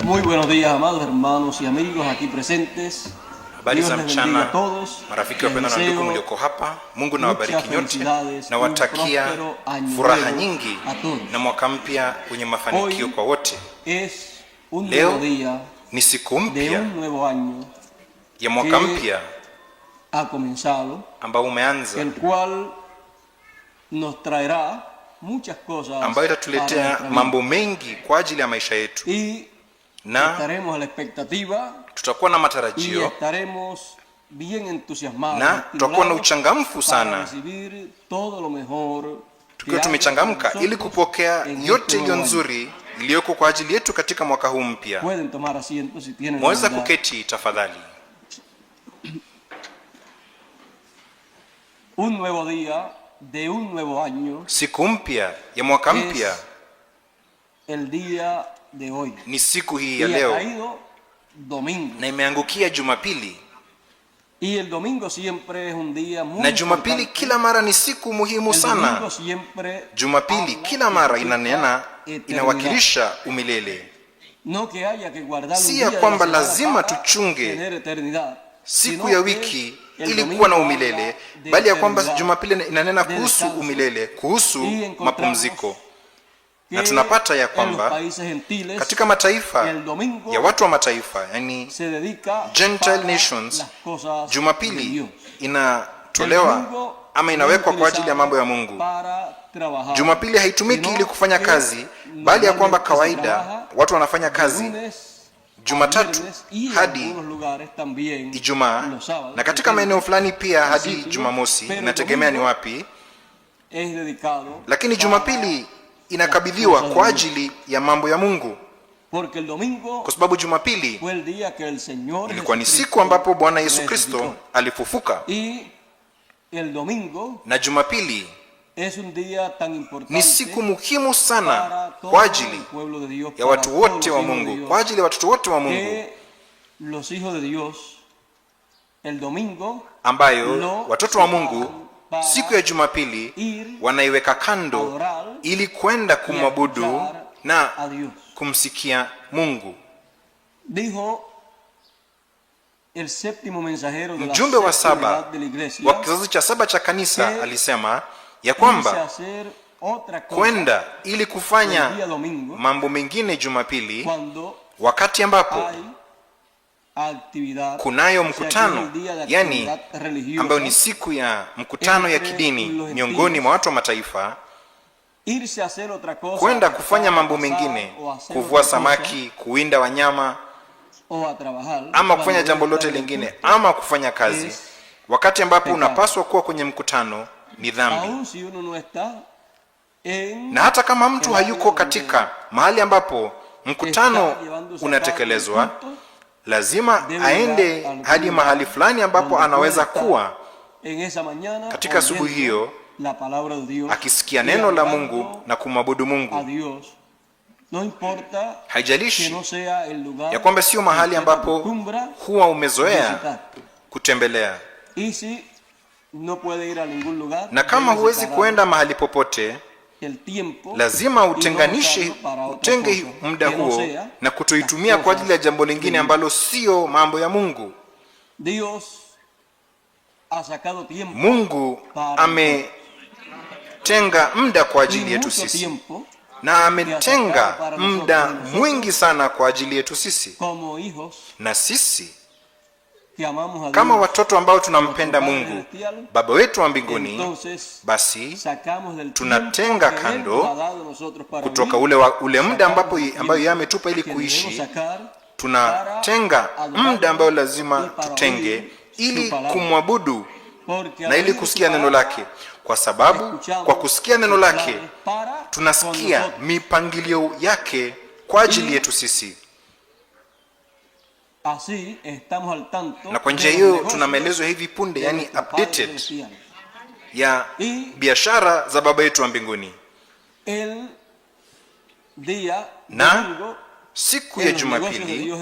Muy buenos días, amados hermanos y amigos aquí presentes. Habari za mchana, marafiki wapendwa na ndugu mlioko hapa. Mungu na wabariki nyote, na watakia furaha nyingi na mwaka mpya wenye mafanikio kwa wote. Leo ni siku mpya ya mwaka mpya ambao umeanza, ambayo itatuletea mambo mengi kwa ajili ya maisha yetu, na tutakuwa na matarajio na tutakuwa na uchangamfu sana, tukiwa tumechangamka ili kupokea yote iliyo nzuri iliyoko kwa ajili yetu katika mwaka huu mpya. Mweza kuketi tafadhali. Un nuevo día de un nuevo año, siku mpya ya mwaka mpya, el día de hoy. Ni siku hii ya leo, domingo, na imeangukia Jumapili. Y el domingo siempre es un día muy na Jumapili kila mara ni siku muhimu sana. Jumapili kila mara inanena, inawakilisha umilele. Si ya kwamba lazima tuchunge siku ya wiki ili kuwa na umilele, bali ya kwamba Jumapili inanena kuhusu umilele, kuhusu mapumziko. Na tunapata ya kwamba katika mataifa ya watu wa mataifa, yani Gentile nations, Jumapili inatolewa ama inawekwa kwa ajili ya mambo ya Mungu. Jumapili haitumiki ili kufanya kazi, bali ya kwamba kawaida watu wanafanya kazi Jumatatu hadi Ijumaa, na katika maeneo fulani pia hadi Jumamosi, inategemea ni wapi. Lakini Jumapili inakabidhiwa kwa ajili ya mambo ya Mungu, kwa sababu Jumapili ilikuwa ni siku ambapo Bwana Yesu Kristo alifufuka. Na Jumapili ni siku muhimu sana kwa ajili ya watu wote wa Mungu, kwa ajili ya watoto wote wa Mungu, ambayo watoto wa Mungu siku ya Jumapili wanaiweka kando ili kwenda kumwabudu na kumsikia Mungu. Mjumbe wa saba wa kizazi cha saba cha kanisa alisema ya kwamba kwenda ili kufanya mambo mengine Jumapili, wakati ambapo kunayo mkutano, yani ambayo ni siku ya mkutano ya kidini miongoni mwa watu wa mataifa, kwenda kufanya mambo mengine, kuvua samaki, kuwinda wanyama, ama kufanya jambo lote lingine, ama kufanya kazi, wakati ambapo unapaswa kuwa kwenye mkutano, ni dhambi. Na hata kama mtu hayuko katika mahali ambapo mkutano unatekelezwa, lazima aende hadi mahali fulani ambapo anaweza kuwa katika asubuhi hiyo akisikia neno la Mungu na kumwabudu Mungu. Haijalishi ya kwamba sio mahali ambapo huwa umezoea kutembelea. Na kama huwezi kuenda mahali popote, lazima utenge muda huo na kutoitumia kwa ajili ya jambo lingine ambalo sio mambo ya Mungu. Mungu ametenga muda kwa ajili yetu sisi, na ametenga muda mwingi sana kwa ajili yetu sisi. Na sisi kama watoto ambao tunampenda Mungu Baba wetu wa mbinguni, basi tunatenga kando kutoka ule muda ambayo yeye ametupa ili kuishi. Tunatenga muda ambao lazima tutenge ili kumwabudu na ili kusikia neno lake, kwa sababu kwa kusikia neno lake tunasikia mipangilio yake kwa ajili yetu sisi. Na kwa njia hiyo tuna maelezo hivi punde, yani updated ya biashara za Baba yetu wa mbinguni. Na siku ya Jumapili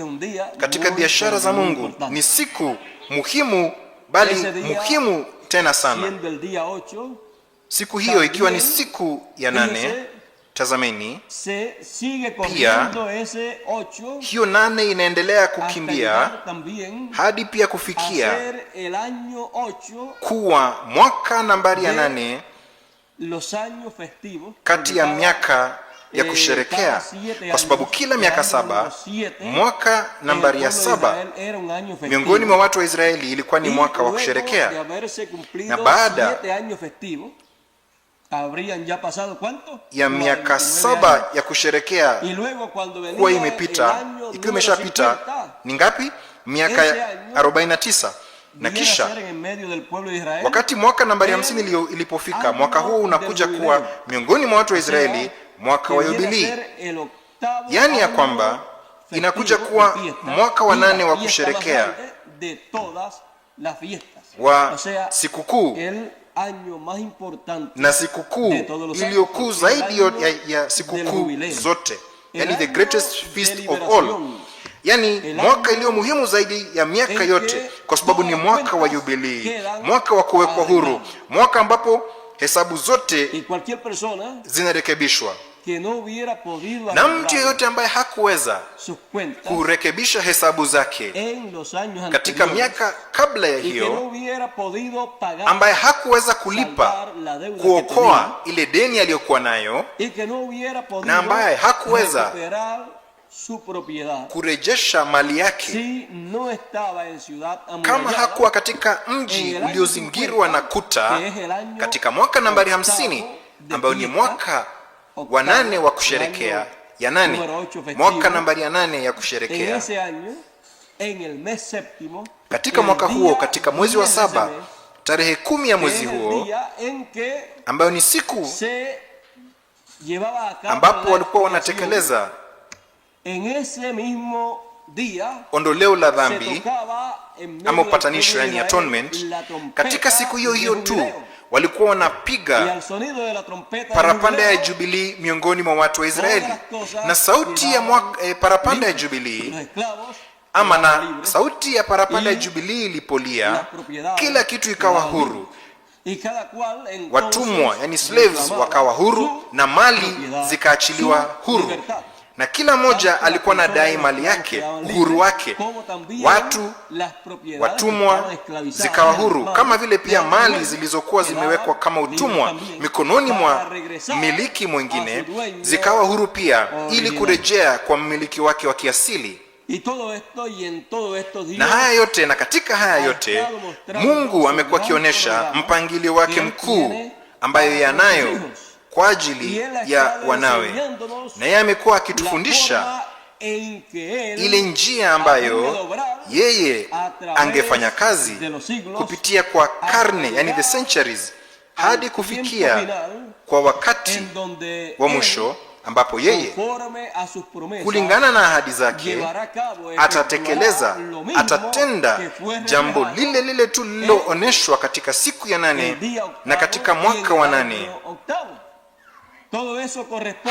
katika biashara za Mungu ni siku muhimu, bali muhimu tena sana. Siku hiyo ikiwa ni siku ya 8 tazameni, pia hiyo 8 inaendelea kukimbia hadi pia kufikia kuwa mwaka nambari ya 8 kati ya miaka ya kusherekea, kwa sababu kila miaka 7 mwaka nambari ya 7 miongoni mwa watu wa Israeli ilikuwa ni mwaka wa kusherekea. Na baada ya miaka 7 ya kusherekea kuwa imepita, ikiwa imeshapita, ni ngapi? Miaka 49. Na kisha wakati mwaka nambari 50 ilipofika, mwaka huu unakuja kuwa miongoni mwa watu wa Israeli mwaka wa Yubilii, yani ya kwamba inakuja kuwa mwaka wa 8 wa kusherekea wa sikukuu, na sikukuu iliyokuu zaidi ya sikukuu zote, yani the greatest feast of all, yani mwaka iliyo muhimu zaidi ya miaka yote, kwa sababu ni mwaka wa Yubilii, mwaka wa kuwekwa huru, mwaka ambapo hesabu zote zinarekebishwa. Na mtu yeyote ambaye hakuweza kurekebisha hesabu zake katika miaka kabla ya hiyo, ambaye hakuweza kulipa kuokoa ile deni aliyokuwa nayo, na ambaye hakuweza kurejesha mali yake, kama hakuwa katika mji uliozingirwa na kuta, katika mwaka nambari 50 ambayo ni mwaka wa 8 wa kusherekea, ya 8, mwaka nambari ya 8 ya kusherekea, katika mwaka huo, katika mwezi wa 7, tarehe 10 ya mwezi huo, ambayo ni siku ambapo walikuwa wanatekeleza ondoleo la dhambi ama upatanisho, yani atonement. Katika siku hiyo hiyo tu walikuwa wanapiga parapanda ya Jubilii miongoni mwa watu wa Israeli, na sauti ya parapanda ya Jubilii ama na sauti ya parapanda ya Jubilii ilipolia, kila kitu ikawa huru. Watumwa, yani slaves, wakawa huru na mali zikaachiliwa huru, na kila mmoja alikuwa na dai mali yake, uhuru wake. Watumwa zikawa huru, kama vile pia mali zilizokuwa zimewekwa kama utumwa mikononi mwa mmiliki mwingine zikawa huru pia, ili kurejea kwa mmiliki wake wa kiasili. Na haya yote, na katika haya yote, Mungu amekuwa akionyesha mpangilio wake mkuu ambayo yanayo kwa ajili ya wanawe, na yeye amekuwa akitufundisha ile njia ambayo yeye angefanya kazi kupitia kwa karne, yani the centuries, hadi kufikia kwa wakati wa mwisho, ambapo yeye kulingana na ahadi zake atatekeleza, atatenda jambo lile lile tu lililooneshwa katika siku ya 8 na katika mwaka wa 8.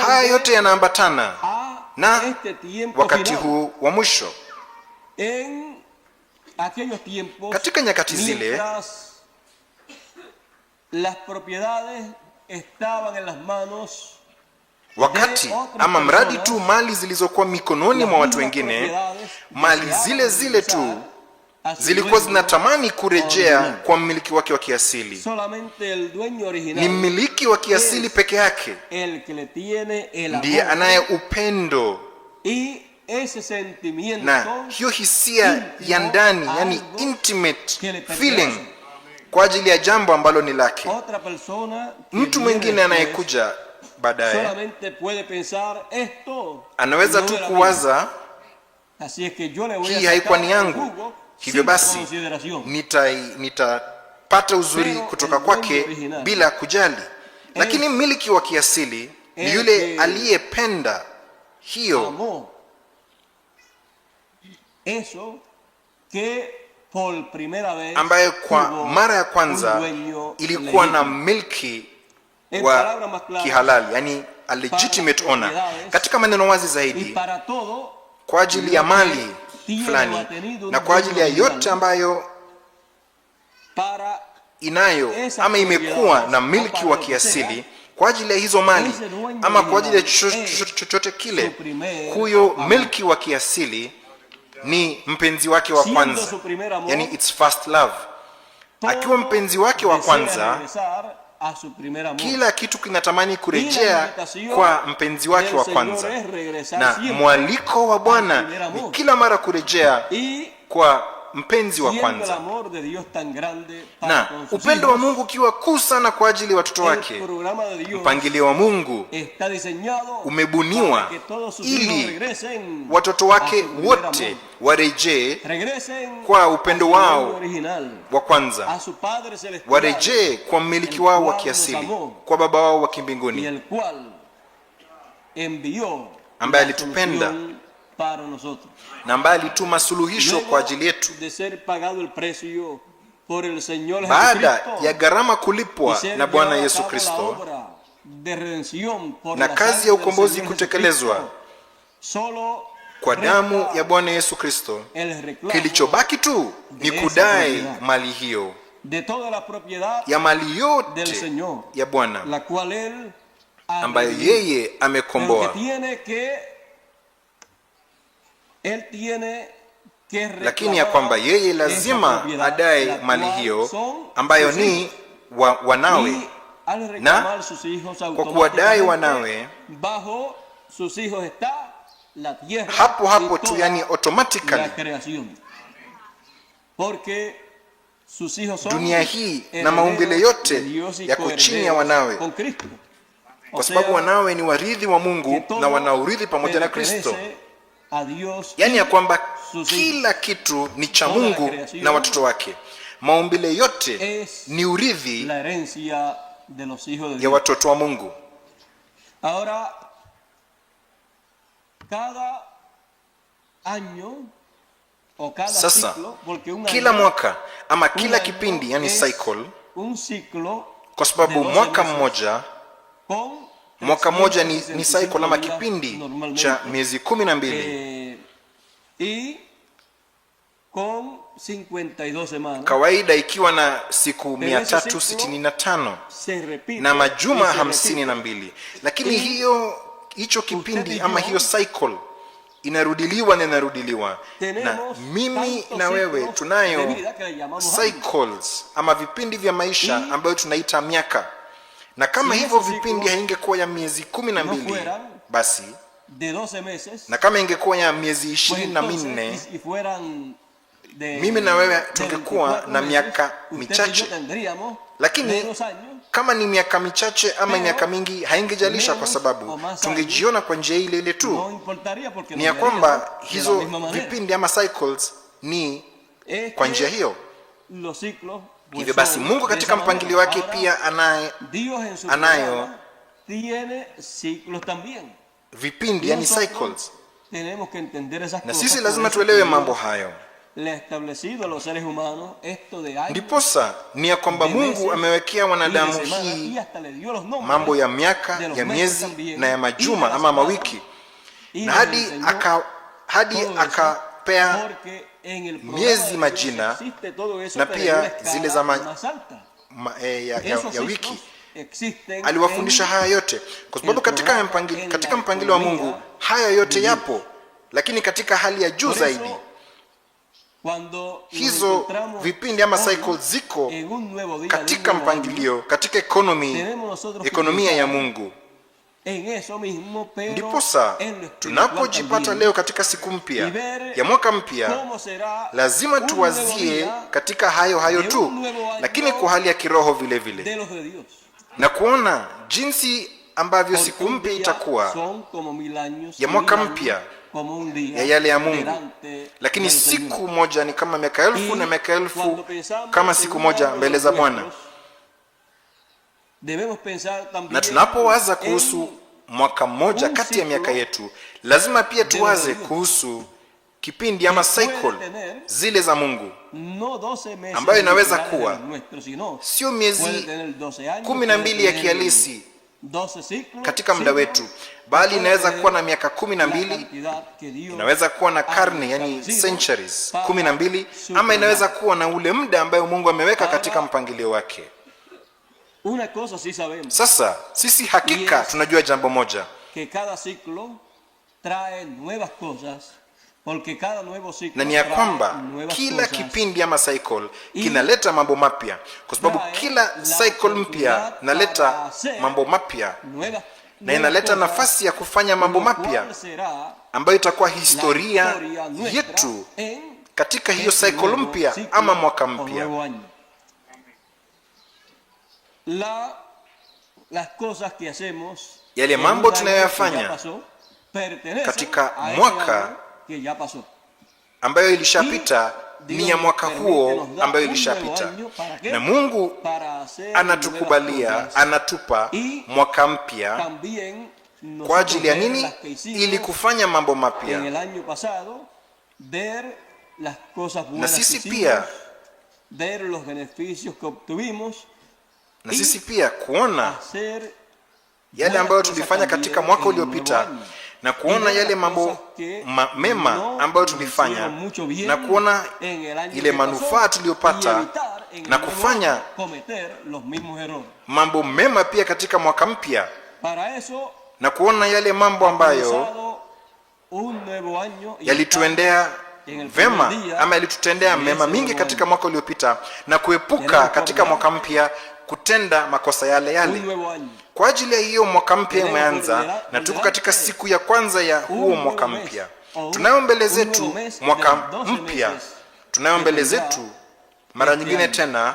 Haya yote yanaambatana na wakati huu wa mwisho. Katika nyakati zile, wakati ama mradi tu mali zilizokuwa mikononi mwa watu wengine, mali zile zile tu zilikuwa zinatamani kurejea kwa mmiliki wake wa kiasili. Ni mmiliki wa kiasili peke yake ndiye anaye upendo na hiyo hisia ya ndani, yani intimate feeling kwa ajili ya jambo ambalo ni lake. Mtu mwingine anayekuja baadaye anaweza tu kuwaza, hii haikuwa ni yangu, hivyo basi nitapata uzuri kutoka kwake bila kujali. Lakini mmiliki wa kiasili ni yule aliyependa hiyo, ambaye kwa mara ya kwanza ilikuwa na milki wa kihalali, yani a legitimate owner. Katika maneno wazi zaidi, kwa ajili ya mali fulani na kwa ajili ya yote ambayo inayo ama imekuwa na milki wa kiasili, kwa ajili ya hizo mali ama kwa ajili ya chochote kile, huyo milki wa kiasili ni mpenzi wake wa kwanza, yani its first love. Akiwa mpenzi wake wa kwanza, kila kitu kinatamani kurejea kwa mpenzi wake wa kwanza, na mwaliko wa Bwana ni kila mara kurejea kwa mpenzi wa kwanza. Na upendo wa Mungu ukiwa kuu sana kwa ajili ya watoto wake, mpangilio wa Mungu umebuniwa ili watoto wake wote warejee kwa upendo wao wa kwanza, warejee kwa mmiliki wao wa kiasili, kwa baba wao wa kimbinguni ambaye alitupenda na ambaye alituma suluhisho kwa ajili yetu. Baada ya gharama kulipwa na Bwana Yesu Kristo na kazi ya ukombozi kutekelezwa kwa damu ya Bwana Yesu Kristo, kilichobaki tu ni kudai mali hiyo, ya mali yote ya Bwana ambayo yeye amekomboa. Lakini ya kwamba yeye lazima adai mali hiyo ambayo ni wanawe, na kwa kuwadai wanawe hapo hapo tu, yani automatically dunia hii na maumbile yote yako chini ya wanawe, kwa sababu wanawe ni warithi wa Mungu na wanaurithi pamoja na Kristo. Yani ya kwamba kila kitu ni cha Mungu na watoto wake. Maumbile yote ni urithi ya watoto wa Mungu. Sasa kila mwaka ama kila kipindi, yani cycle, kwa sababu mwaka mmoja ni cycle ama kipindi cha miezi 12, kawaida ikiwa na siku 365 na majuma 52. Lakini hicho kipindi ama hiyo cycle inarudiliwa na inarudiliwa, na mimi na wewe tunayo cycles ama vipindi vya maisha ambayo tunaita miaka. Na kama hivyo vipindi haingekuwa ya miezi 12 basi, na kama ingekuwa ya miezi 24, mimi na wewe tungekuwa na miaka michache. Lakini kama ni miaka michache ama miaka mingi haingejalisha, kwa sababu tungejiona kwa njia ile ile tu. Ni ya kwamba hizo vipindi ama cycles ni kwa njia hiyo. Hivyo basi Mungu katika mpangilio wake pia anayo vipindi, yani cycles, na sisi lazima tuelewe mambo hayo. Ndiposa ni ya kwamba Mungu amewekea wanadamu hii mambo ya miaka, ya miezi na ya majuma ama mawiki, na hadi akapea miezi majina, na pia zile za ya wiki. Aliwafundisha haya yote kwa sababu katika mpangilio wa Mungu haya yote yapo, lakini katika hali ya juu zaidi hizo vipindi ama cycles ziko katika mpangilio, katika ekonomia ya Mungu. Ndiposa tunapojipata leo katika siku mpya ya mwaka mpya, lazima tuwazie katika hayo tu, lakini kwa hali ya kiroho vile vile, na kuona jinsi ambavyo siku mpya itakuwa ya mwaka mpya ya yale ya Mungu. Lakini siku moja ni kama miaka elfu, na miaka elfu kama siku moja mbele za Bwana. Na tunapowaza kuhusu mwaka mmoja kati ya miaka yetu, lazima pia tuwaze kuhusu kipindi ama cycle zile za Mungu, ambayo inaweza kuwa sio miezi 12 ya kihalisi katika muda wetu, bali inaweza kuwa na miaka 12, inaweza kuwa na karne, yani centuries 12, ama inaweza kuwa na ule muda ambayo Mungu ameweka katika mpangilio wake. Sasa sisi hakika tunajua jambo moja, na ni ya kwamba kila kipindi ama cycle kinaleta mambo mapya, kwa sababu kila cycle mpya inaleta mambo mapya na inaleta nafasi ya kufanya mambo mapya ambayo itakuwa historia yetu katika hiyo cycle mpya ama mwaka mpya. Yale mambo tunayoyafanya katika mwaka ambayo ilishapita ni ya mwaka huo ambayo ilishapita, na Mungu anatukubalia, anatupa mwaka mpya kwa ajili ya nini? Ili kufanya mambo mapya. Na sisi pia kuona yale ambayo tulifanya katika mwaka uliopita, na kuona yale mambo mema ambayo tulifanya, na kuona ile manufaa tuliyopata, na kufanya mambo mema pia katika mwaka mpya, na kuona yale mambo ambayo yalituendea vema ama yalitutendea mema mingi katika mwaka uliopita, na kuepuka katika mwaka mpya kutenda makosa yale yale. Kwa ajili ya hiyo mwaka mpya umeanza, na tuko katika siku ya kwanza ya huo mwaka mpya. Tunayo mbele zetu mwaka mpya, tunayo mbele zetu mara nyingine tena,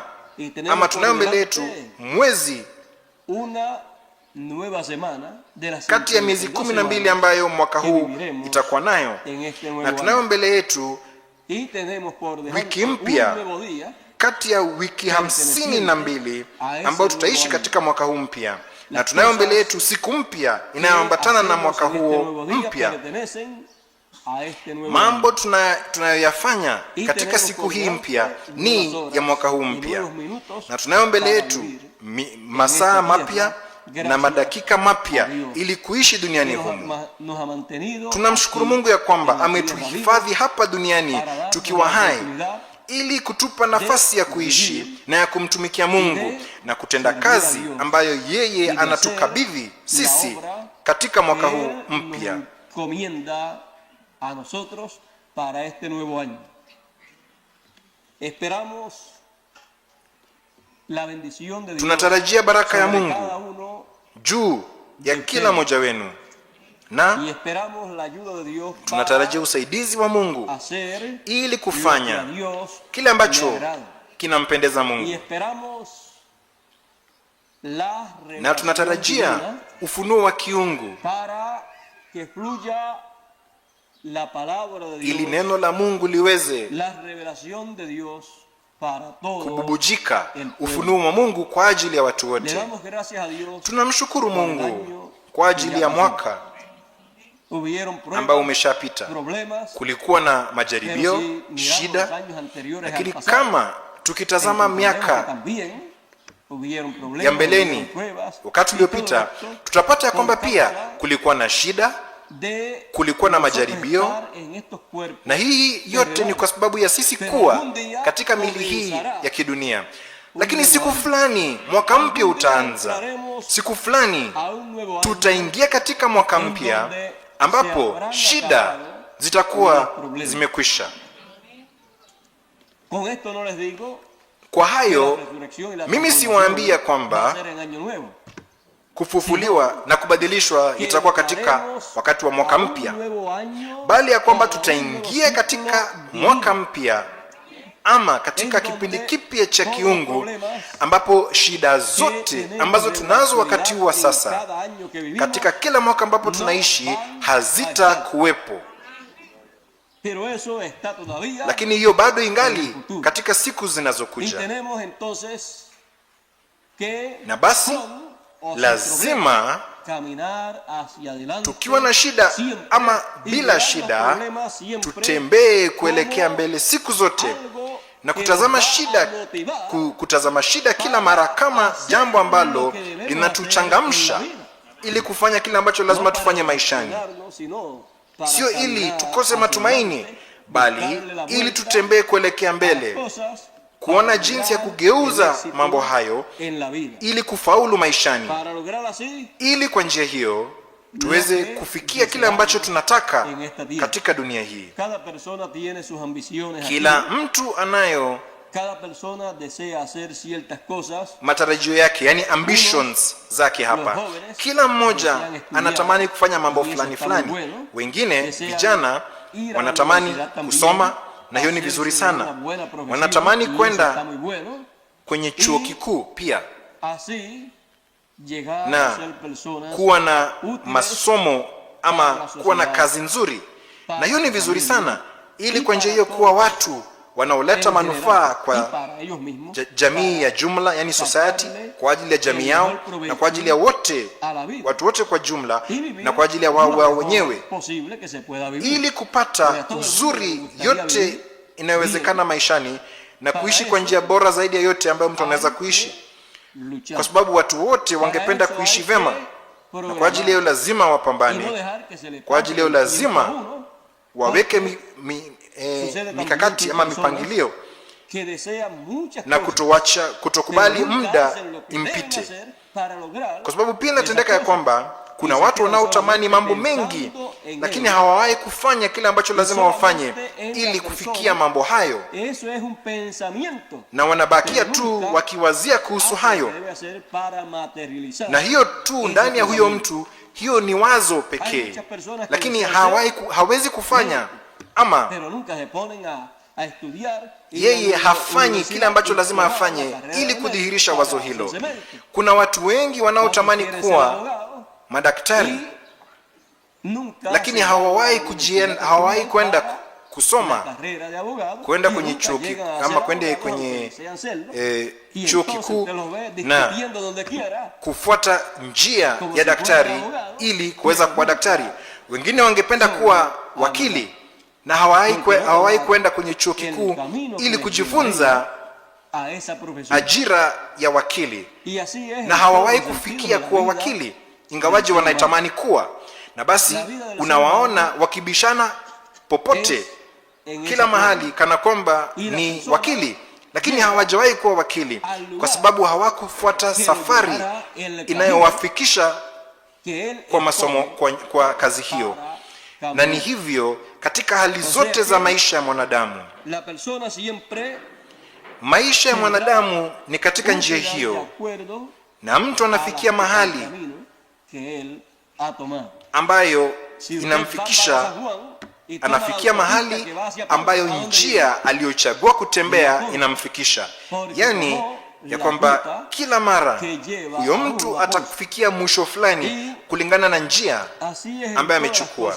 ama tunayo mbele yetu mwezi kati ya miezi 12 ambayo mwaka huu itakuwa nayo, na tunayo mbele yetu wiki mpya kati ya wiki 52 ambayo tutaishi katika mwaka huu mpya, na tunayo mbele yetu siku mpya inayoambatana na mwaka huo mpya. Mambo tunayoyafanya katika siku hii mpya ni ya mwaka huu mpya, na tunayo mbele yetu masaa mapya na madakika mapya ili kuishi duniani humu. Tunamshukuru Mungu ya kwamba ametuhifadhi hapa duniani tukiwa hai, ili kutupa nafasi ya kuishi na ya kumtumikia Mungu na kutenda kazi ambayo yeye anatukabidhi sisi katika mwaka huu mpya. Tunatarajia baraka ya Mungu juu ya kila mmoja wenu, na tunatarajia usaidizi wa Mungu ili kufanya kile ambacho kinampendeza Mungu, na tunatarajia ufunuo wa kiungu ili neno la Mungu liweze kububujika, ufunuo wa Mungu kwa ajili ya watu wote. Tunamshukuru Mungu kwa ajili ya mwaka ambao umeshapita. Kulikuwa na majaribio, shida, lakini kama tukitazama miaka ya mbeleni, wakati uliopita, tutapata ya kwamba pia kulikuwa na shida, kulikuwa na majaribio, na hii yote ni kwa sababu ya sisi kuwa katika mili hii ya kidunia. Lakini siku fulani mwaka mpya utaanza, siku fulani tutaingia katika mwaka mpya ambapo shida zitakuwa zimekwisha. Kwa hayo mimi siwaambia kwamba kufufuliwa na kubadilishwa itakuwa katika wakati wa mwaka mpya, bali ya kwamba tutaingia katika mwaka mpya ama katika kipindi kipya cha kiungu, ambapo shida zote ambazo tunazo wakati wa sasa katika kila mwaka ambapo tunaishi hazitakuwepo. Lakini hiyo bado ingali katika siku zinazokuja, na basi lazima tukiwa na shida ama bila shida tutembee kuelekea mbele siku zote, na kutazama shida kila mara kama jambo ambalo linatuchangamsha ili kufanya kile ambacho lazima tufanye maishani, sio ili tukose matumaini, bali ili tutembee kuelekea mbele kuona jinsi ya kugeuza mambo hayo ili kufaulu maishani, ili kwa njia hiyo tuweze kufikia kile ambacho tunataka katika dunia hii. Kila mtu anayo matarajio yake, yani ambitions zake hapa. Kila mmoja anatamani kufanya mambo fulani fulani. Wengine vijana wanatamani kusoma, na hiyo ni vizuri sana. Wanatamani kwenda kwenye chuo kikuu pia na kuwa na masomo ama kuwa na kazi nzuri, na hiyo ni vizuri sana, ili kwa njia hiyo kuwa watu wanaoleta manufaa kwa jamii ya jumla, yani society, kwa ajili ya jamii yao na kwa ajili ya watu wote kwa jumla, na kwa ajili ya wao wenyewe, ili kupata uzuri yote inayowezekana maishani na kuishi kwa njia bora zaidi ya yote ambayo mtu anaweza kuishi, kwa sababu watu wote wangependa kuishi vema, na kwa ajili hiyo lazima wapambane. Kwa ajili hiyo lazima waweke mikakati ama mipangilio, na kutokubali muda impite, kwa sababu pia inatendeka ya kwamba kuna watu wanaotamani mambo mengi, lakini hawawahi kufanya kile ambacho lazima wafanye ili kufikia mambo hayo, na wanabakia tu wakiwazia kuhusu hayo, na hiyo tu ndani ya huyo mtu, hiyo ni wazo pekee, lakini hawezi kufanya, ama yeye hafanyi kile ambacho lazima afanye ili kudhihirisha wazo hilo. Kuna watu wengi wanaotamani kuwa madaktari, lakini hawawahi kwenda kusoma, kwenda kwenye chuo kikuu ama kwenda kwenye chuo kikuu na kufuata njia ya daktari ili kuweza kuwa daktari. Wengine wangependa kuwa wakili na hawawahi kwenda kwenye chuo kikuu ili kujifunza ajira ya wakili, na hawawahi kufikia kuwa wakili ingawaje wanaitamani kuwa. Na basi unawaona wakibishana popote, kila mahali, kana kwamba ni wakili, lakini hawajawahi kuwa wakili, kwa sababu hawakufuata safari inayowafikisha kwa masomo, kwa kazi hiyo. Na ni hivyo katika hali zote za maisha ya mwanadamu. Maisha ya mwanadamu ni katika njia hiyo, na mtu anafikia mahali ambayo inamfikisha, anafikia mahali ambayo njia aliyochagua kutembea inamfikisha, yani ya kwamba kila mara huyo mtu atakufikia mwisho fulani kulingana na njia ambayo amechukua.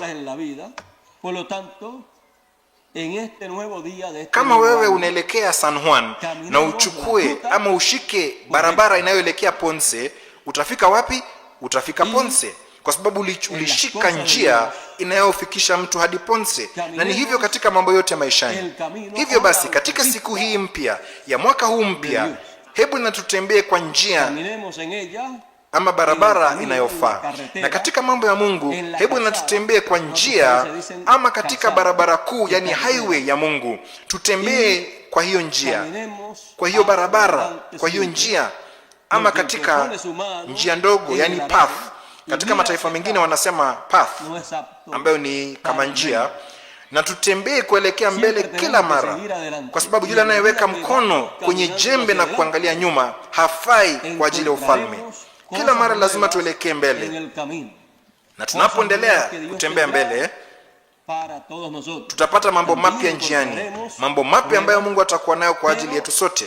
Kama wewe unaelekea San Juan na uchukue ama ushike barabara inayoelekea Ponce, utafika wapi? Utafika Ponce, kwa sababu ulishika njia inayofikisha mtu hadi Ponce. Na ni hivyo katika mambo yote maishani. Hivyo basi katika siku hii mpya ya mwaka huu mpya, hebu na tutembee kwa njia ama barabara inayofaa. Na katika mambo ya Mungu, hebu na tutembee kwa njia ama katika barabara kuu, yani highway ya Mungu. Tutembee kwa hiyo njia, kwa hiyo barabara, kwa hiyo njia, ama katika njia ndogo, yani path. Katika mataifa mengine wanasema path, ambayo ni kama njia. Na tutembee kuelekea mbele kila mara, kwa sababu yule anayeweka mkono kwenye jembe na kuangalia nyuma hafai kwa ajili ya ufalme. Kila mara lazima tuelekee mbele, na tunapoendelea kutembea mbele tutapata mambo mapya njiani, mambo mapya ambayo Mungu atakuwa nayo kwa ajili yetu sote.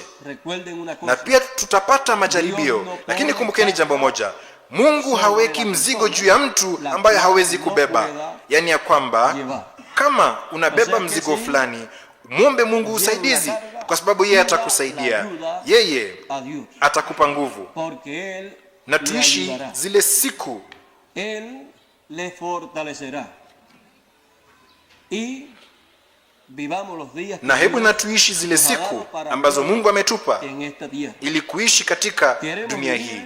Na pia tutapata majaribio, lakini kumbukeni jambo moja: Mungu haweki mzigo juu ya mtu ambaye hawezi kubeba. Yani ya kwamba kama unabeba mzigo fulani, muombe Mungu usaidizi, kwa sababu yeye atakusaidia, yeye atakupa nguvu. Na tuishi zile siku na hebu na tuishi zile siku ambazo Mungu ametupa ili kuishi katika dunia hii.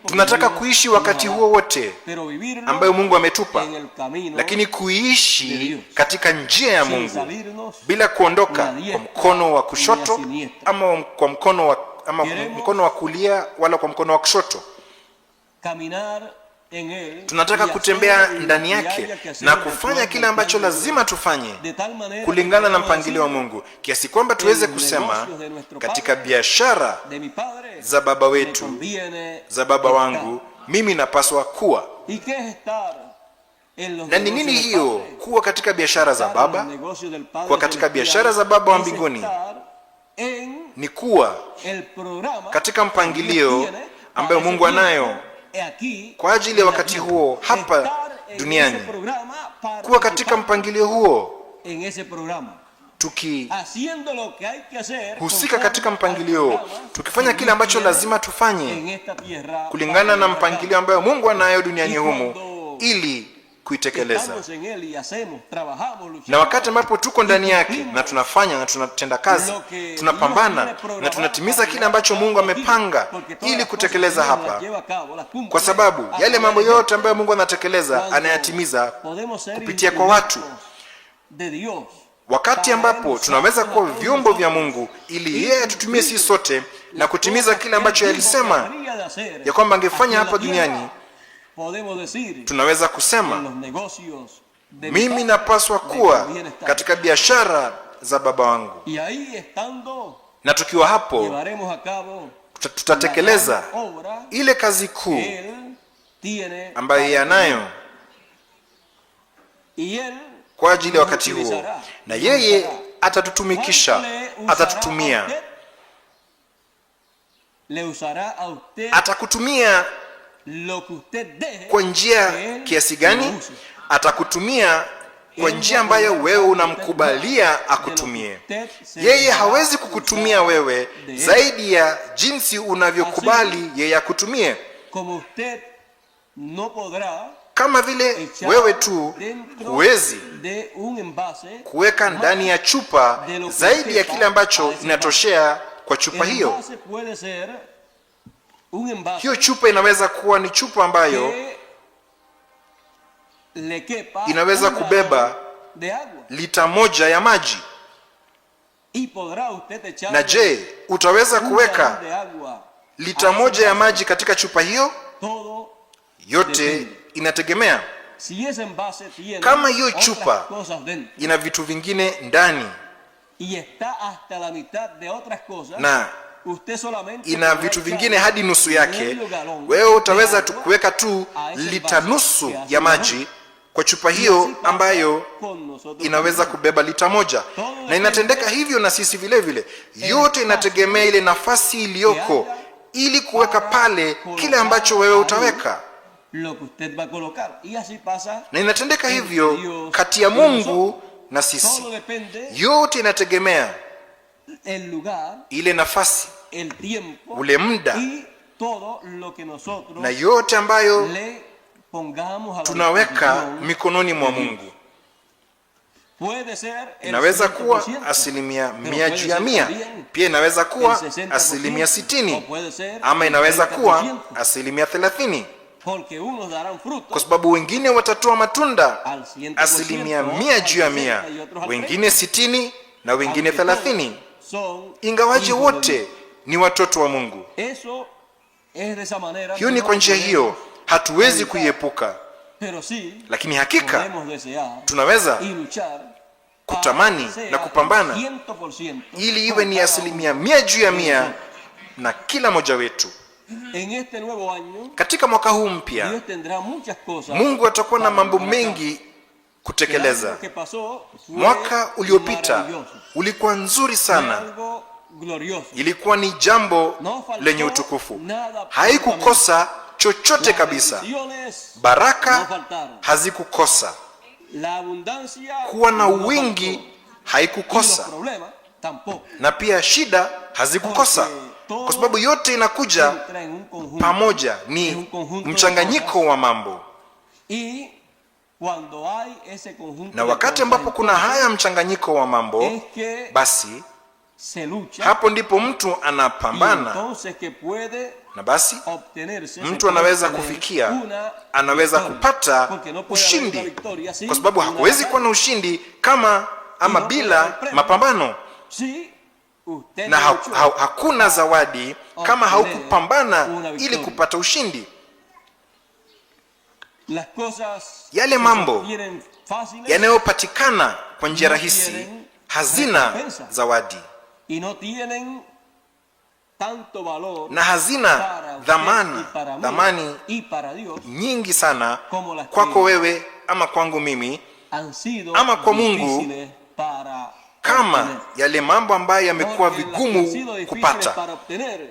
Tunataka kuishi wakati huo wote ambayo Mungu ametupa, lakini kuishi katika njia ya Mungu bila kuondoka kwa mkono wa kushoto ama kwa mkono wa kulia wala kwa mkono wa kushoto. Tunataka kutembea ndani yake na kufanya kile ambacho lazima tufanye kulingana na mpangilio wa Mungu, kiasi kwamba tuweze kusema katika biashara za baba wetu, za baba wangu, mimi napaswa kuwa. Na ni nini hiyo kuwa katika biashara za baba? Kwa katika biashara za baba wa mbinguni ni kuwa katika mpangilio ambayo Mungu anayo kwa ajili ya wakati huo hapa duniani. Kuwa katika mpangilio huo, tukihusika katika mpangilio, tukifanya kile ambacho lazima tufanye kulingana na mpangilio ambayo Mungu anayo duniani humu ili kuitekeleza. Na wakati ambapo tuko ndani yake na tunafanya na tunatenda kazi, tunapambana na tunatimiza kile ambacho Mungu amepanga ili kutekeleza hapa, kwa sababu yale mambo yote ambayo Mungu anatekeleza anayatimiza kupitia kwa watu. Wakati ambapo tunaweza kuwa vyombo vya Mungu ili yeye atutumie sisi sote na kutimiza kile ambacho alisema ya kwamba angefanya hapa duniani, tunaweza kusema mimi napaswa kuwa katika biashara za baba wangu. Na tukiwa hapo tutatekeleza ile kazi kuu ambayo yeye anayo kwa ajili ya wakati huo, na yeye atatutumikisha, atatutumia. Atakutumia kwa njia kiasi gani? Atakutumia kwa njia ambayo wewe unamkubalia akutumie. Yeye hawezi kukutumia wewe zaidi ya jinsi unavyokubali yeye akutumie. Kama vile wewe tu huwezi kuweka ndani ya chupa zaidi ya kile ambacho inatoshea kwa chupa hiyo. Hiyo chupa inaweza kuwa ni chupa ambayo inaweza kubeba lita 1 ya maji. Na je, utaweza kuweka lita 1 ya maji katika chupa hiyo? Yote inategemea. Kama hiyo chupa ina vitu vingine ndani na ina vitu vingine hadi nusu yake, wewe utaweza kuweka tu lita nusu ya maji kwa chupa hiyo ambayo inaweza kubeba lita 1. Na inatendeka hivyo na sisi vile vile. Yote inategemea ile nafasi iliyoko ili kuweka pale kile ambacho wewe utaweka. Na inatendeka hivyo kati ya Mungu na sisi. Yote inategemea ile nafasi, ule muda na yote ambayo tunaweka mikononi mwa Mungu. Inaweza kuwa 100%, pia inaweza kuwa 60%, ama inaweza kuwa 30%, kwa sababu wengine watatoa matunda 100%, wengine 60 na wengine 30, ingawaje wote ni watoto wa Mungu. Hiyo ni kwa njia hiyo hatuwezi kuiepuka, lakini hakika tunaweza kutamani na kupambana ili iwe ni 100% na kila moja wetu. Katika mwaka huu mpya Mungu atakuwa na mambo mengi kutekeleza. Mwaka uliopita ulikuwa nzuri sana, ilikuwa ni jambo lenye utukufu, haikukosa chochote kabisa. Baraka hazikukosa, kuwa na wingi haikukosa, na pia shida hazikukosa, kwa sababu yote inakuja pamoja, ni mchanganyiko wa mambo. Na wakati ambapo kuna haya mchanganyiko wa mambo, basi hapo ndipo mtu anapambana Na basi mtu anaweza kufikia, anaweza kupata ushindi, kwa sababu hakuwezi kuwa na ushindi kama ama bila mapambano. Na hakuna zawadi kama haukupambana ili kupata ushindi. Yale mambo yanayopatikana kwa njia rahisi hazina zawadi na hazina dhamani nyingi sana kwako wewe ama kwangu mimi ama kwa Mungu, kama yale mambo ambayo yamekuwa vigumu kupata.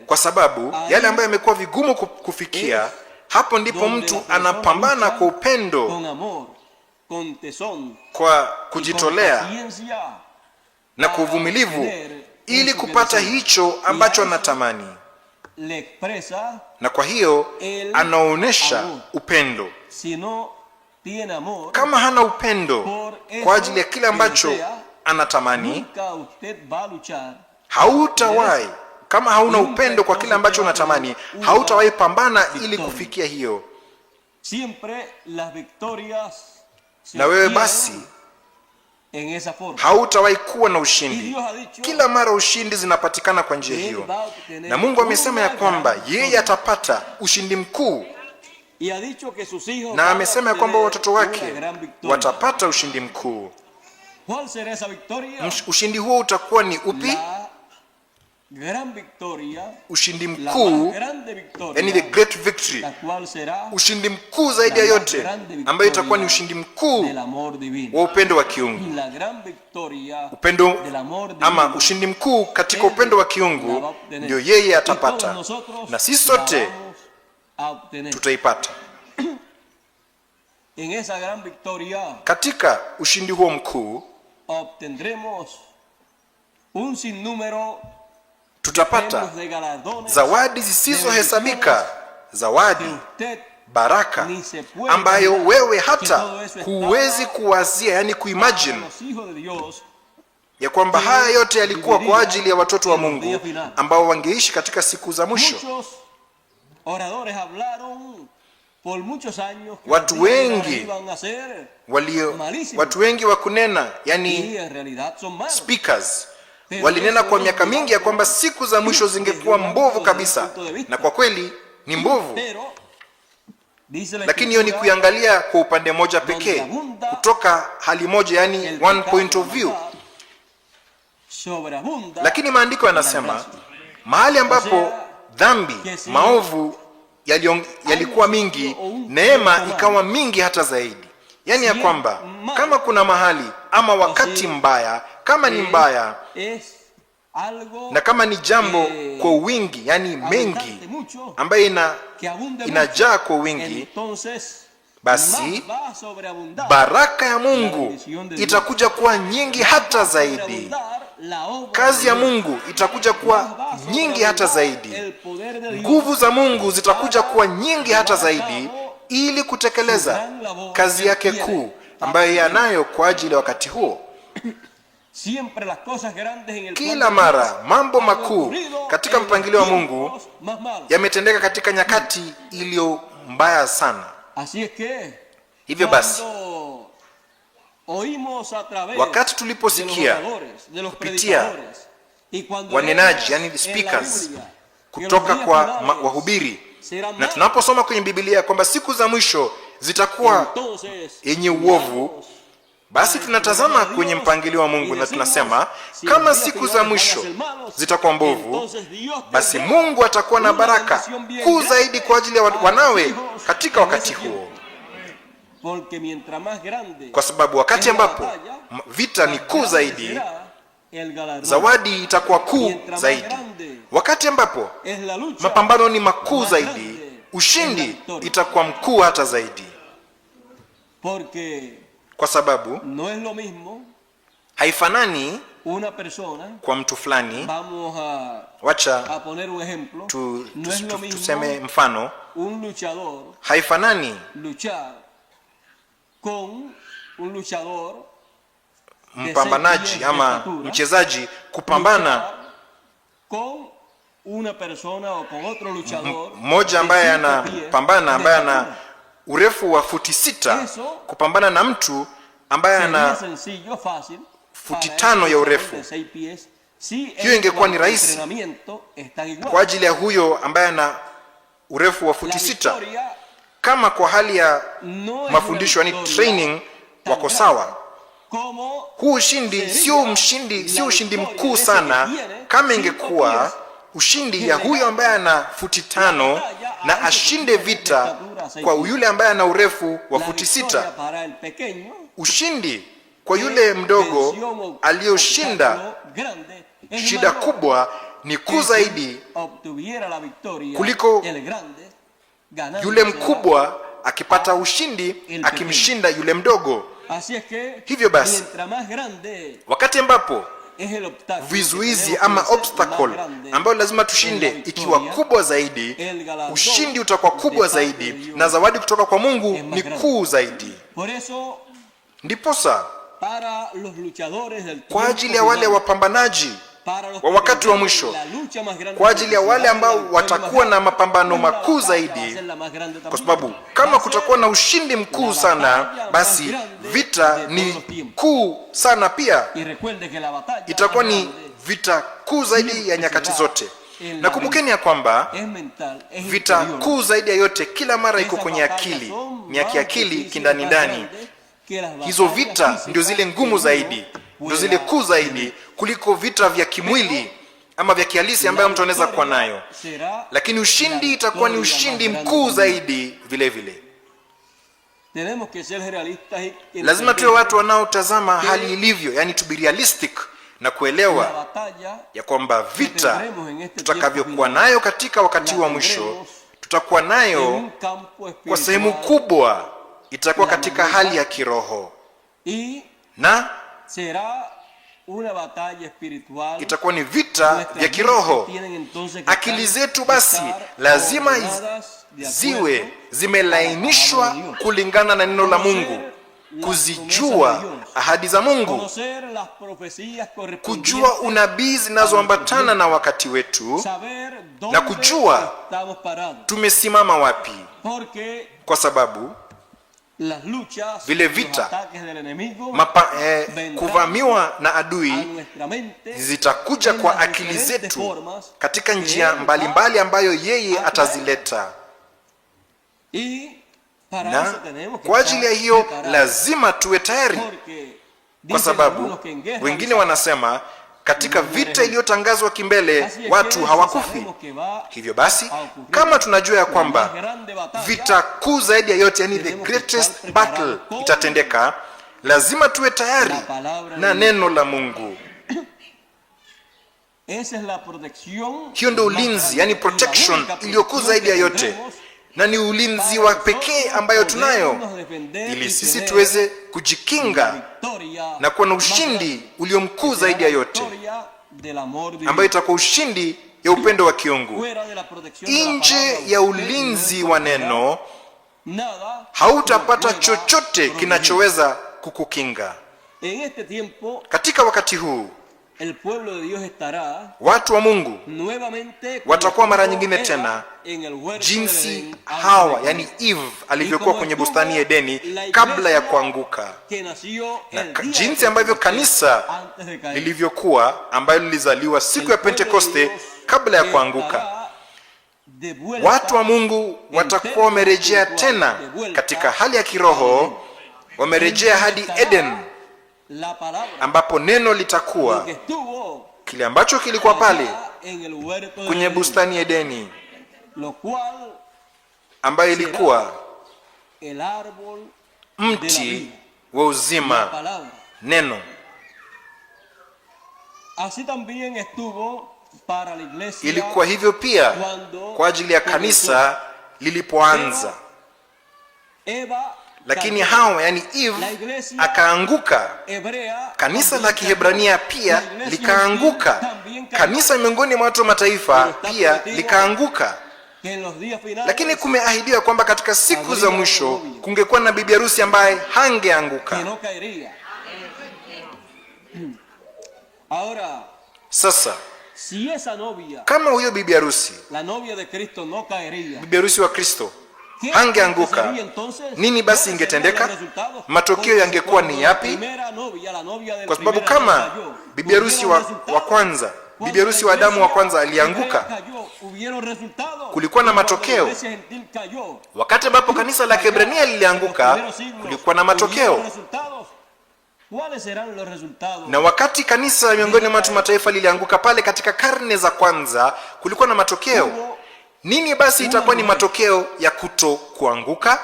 Kwa sababu yale ambayo yamekuwa vigumu kufikia, hapo ndipo mtu anapambana kwa upendo, kwa kujitolea na kwa uvumilivu ili kupata hicho ambacho anatamani. Na kwa hiyo anaonesha upendo. Kama hana upendo kwa ajili ya kile ambacho anatamani, hautawahi. Kama hauna upendo kwa kile ambacho unatamani, hautawahi pambana ili kufikia hiyo. Na wewe basi hautawahi kuwa na ushindi. Kila mara ushindi zinapatikana kwa njia hiyo. Na Mungu amesema ya kwamba yeye atapata ushindi mkuu, na amesema ya kwamba watoto wake watapata ushindi mkuu. Ushindi huo utakuwa ni upi? Ushindi mkuu, yani the great victory, ushindi mkuu zaidi ya yote, ambayo itakuwa ni ushindi mkuu wa upendo wa kiungu. Upendo ama ushindi mkuu katika upendo wa kiungu ndio yeye atapata, na sisi sote tutaipata. Katika ushindi huo mkuu tutapata zawadi zisizohesabika, zawadi, baraka ambayo wewe hata huwezi kuwazia, yani kuimagine ya kwamba haya yote yalikuwa kwa ajili ya watoto wa Mungu ambao wangeishi katika siku za mwisho. Watu wengi wa kunena, yani speakers, walinena kwa miaka mingi ya kwamba siku za mwisho zingekuwa mbovu kabisa, na kwa kweli ni mbovu. Lakini hiyo ni kuangalia kwa upande moja pekee, kutoka hali moja, yani one point of view. Lakini maandiko yanasema mahali ambapo dhambi, maovu yalikuwa mingi, neema ikawa mingi hata zaidi. Yani ya kwamba kama kuna mahali ama wakati mbaya, kama ni mbaya na kama ni jambo kwa wingi, yani mengi, ambaye inajaa kwa wingi, basi baraka ya Mungu itakuja kuwa nyingi hata zaidi. Kazi ya Mungu itakuja kuwa nyingi hata zaidi. Nguvu za Mungu zitakuja kuwa nyingi hata zaidi, ili kutekeleza kazi yake kuu ambayo yanayo kwa ajili ya wakati huo. Kila mara mambo makuu katika mpangilio wa Mungu yametendeka katika nyakati iliyo mbaya sana. Hivyo basi, wakati tuliposikia kupitia wanenaji, yani speakers, kutoka kwa wahubiri, na tunaposoma kwenye Biblia kwamba siku za mwisho zitakuwa yenye uovu, basi tunatazama kwenye mpangilio wa Mungu na tunasema kama siku za mwisho zitakuwa mbovu, basi Mungu atakuwa na baraka kuu zaidi kwa ajili ya wanawe katika wakati huo. Kwa sababu wakati ambapo vita ni kuu zaidi, zawadi itakuwa kuu zaidi. Wakati ambapo mapambano ni makuu zaidi, ushindi itakuwa mkuu hata zaidi. Kwa sababu haifanani kwa mtu fulani. Wacha tuseme mfano. Haifanani mpambanaji ama mchezaji kupambana mmoja ambaye anapambana, ambaye ana urefu wa futi 6 kupambana na mtu ambaye ana futi 5 ya urefu. Hiyo ingekuwa ni rahisi kwa ajili ya huyo ambaye ana urefu wa futi 6. Kama kwa hali ya mafundisho, yani training, wako sawa. Huu ushindi sio ushindi mkuu sana kama ingekuwa ushindi ya huyo ambaye ana futi 5 na ashinde vita kwa yule ambaye ana urefu wa futi 6. Ushindi kwa yule mdogo aliyoshinda shida kubwa ni kuu zaidi kuliko yule mkubwa akipata ushindi akimshinda yule mdogo. Hivyo basi, wakati ambapo vizuizi ama obstacle ambayo lazima tushinde ikiwa kubwa zaidi, ushindi utakuwa kubwa zaidi na zawadi kutoka kwa Mungu ni kuu zaidi. Ndiposa kwa ajili ya wale wapambanaji wa wakati wa mwisho, kwa ajili ya wale ambao watakuwa na mapambano makuu zaidi, kwa sababu kama kutakuwa na ushindi mkuu sana, basi vita ni kuu sana pia. Itakuwa ni vita kuu zaidi ya nyakati zote. Na kumbukeni ya kwamba vita kuu zaidi ya yote kila mara iko kwenye akili, ni ya kiakili kindani ndani. Hizo vita ndio zile ngumu zaidi, ndio zile kuu zaidi kuliko vita vya kimwili ama vya kihalisi ambayo mtu anaweza kuwa nayo. Lakini ushindi itakuwa ni ushindi mkuu zaidi vile vile. Lazima tuwe watu wanaotazama hali ilivyo, yani to be realistic, na kuelewa ya kwamba vita tutakavyokuwa nayo katika wakati wa mwisho, tutakuwa nayo kwa sehemu kubwa itakuwa katika hali ya kiroho, na itakuwa ni vita vya kiroho. Akili zetu basi lazima ziwe zimelainishwa kulingana na neno la Mungu, kuzijua ahadi za Mungu, kujua unabii zinazoambatana na wakati wetu, na kujua tumesimama wapi, kwa sababu vile vita kuvamiwa na adui zitakuja kwa akili zetu katika njia mbalimbali ambayo yeye atazileta. Na kwa ajili ya hiyo lazima tuwe tayari, kwa sababu wengine wanasema katika vita iliyotangazwa kimbele watu hawakufi. Hivyo basi, kama tunajua ya kwamba vita kuu zaidi ya yote, yani the greatest battle, itatendeka, lazima tuwe tayari na neno la Mungu. Hiyo ndio ulinzi, yani protection iliyokuu zaidi ya yote, na ni ulinzi wa pekee ambayo tunayo ili sisi tuweze kujikinga na kuwa na ushindi ulio mkuu zaidi ya yote, ambayo itakuwa ushindi ya upendo wa kiungu. Nje ya ulinzi wa neno hautapata chochote kinachoweza kukukinga. Katika wakati huu watu wa Mungu watakuwa mara nyingine tena jinsi Hawa, yani Eve, alivyokuwa kwenye bustani ya Edeni kabla ya kuanguka, na jinsi ambavyo kanisa lilivyokuwa, ambayo lilizaliwa siku ya Pentekoste kabla ya kuanguka. Watu wa Mungu watakuwa wamerejea tena katika hali ya kiroho, wamerejea hadi Eden, ambapo neno litakuwa kile ambacho kilikuwa pale kwenye bustani ya Edeni, ambayo ilikuwa mti wa uzima, neno. Ilikuwa hivyo pia kwa ajili ya kanisa lilipoanza. Lakini Hawa, yani Eve, akaanguka. Kanisa la Kiebrania pia likaanguka. Kanisa miongoni mwa watu wa mataifa pia likaanguka. Lakini kumeahidiwa kwamba katika siku za mwisho kungekuwa na bibi harusi ambaye hangeanguka. Sasa kama huyo bibi harusi, bibi harusi wa Kristo, hangeanguka, nini basi ingetendeka? Matokeo yangekuwa ni yapi? Kwa sababu kama bibi harusi wa kwanza, bibi harusi wa Adamu wa kwanza alianguka, kulikuwa na matokeo. Wakati ambapo kanisa la Kiebrania lilianguka, kulikuwa na matokeo. Na wakati kanisa miongoni mwa watu mataifa lilianguka pale katika karne za kwanza, kulikuwa na matokeo. Nini basi itakuwa ni matokeo ya kuto kuanguka?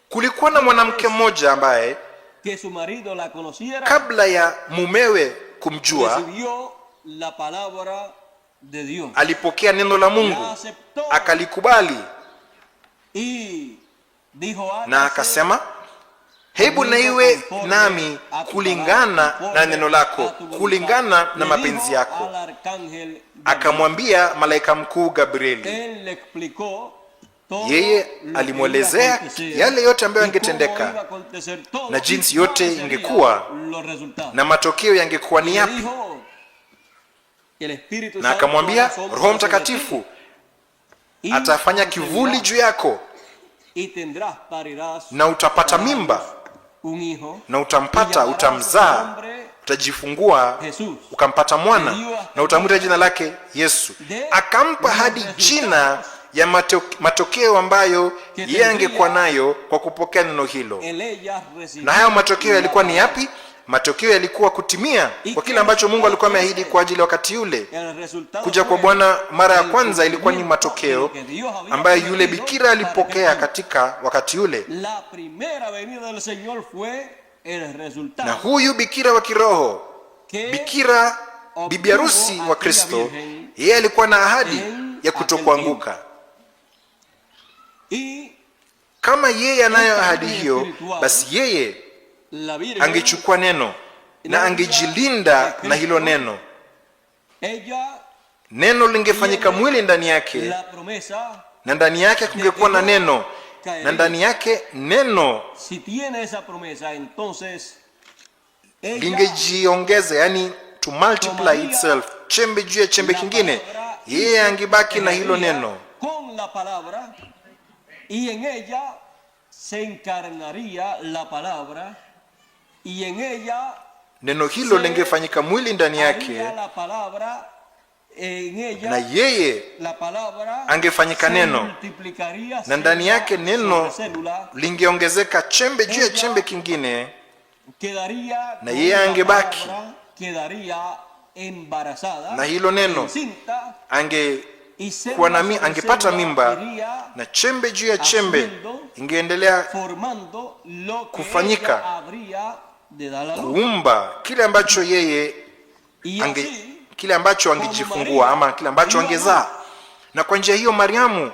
Kulikuwa na mwanamke mmoja ambaye kabla ya mumewe kumjua, alipokea neno la Mungu, akalikubali na akasema, hebu na iwe nami kulingana na neno lako, kulingana na mapenzi yako. Akamwambia malaika mkuu Gabrieli, yeye alimwelezea yale yote ambayo yangetendeka na jinsi yote ingekuwa na matokeo yangekuwa ni yapi. Na akamwambia, Roho Mtakatifu atafanya kivuli juu yako na utapata mimba na utamzaa, utajifungua ukampata mwana na utamwita jina lake Yesu. Akampa hadi jina ya matokeo ambayo yeye angekuwa nayo kwa kupokea neno hilo. Na hayo matokeo yalikuwa ni yapi? Matokeo yalikuwa kutimia kwa kile ambacho Mungu alikuwa ameahidi kwa ajili ya wakati ule. Kuja kwa Bwana mara ya kwanza ilikuwa ni matokeo ambayo yule bikira alipokea katika wakati ule. Na huyu bikira wa kiroho, bikira bibi harusi wa Kristo, yeye alikuwa na ahadi ya kutokuanguka. Kama yeye anayo ahadi hiyo, basi yeye angechukua neno na angejilinda na hilo neno. Neno lingefanyika mwili ndani yake, na ndani yake kungekuwa na neno, na ndani yake neno lingejiongeza, yani to multiply itself, chembe juu ya chembe kingine. Yeye angebaki na hilo neno, y en ella se encarnaría la palabra, y en ella neno hilo lingefanyika mwili ndani yake, na yeye angefanyika neno, na ndani yake neno lingeongezeka chembe juu ya chembe kingine, na yeye angebaki na hilo neno, angepata mimba, na chembe juu ya chembe ingeendelea kufanyika, kuumba kile ambacho yeye kile ambacho angejifungua, ama kile ambacho angezaa. Na kwa njia hiyo Mariamu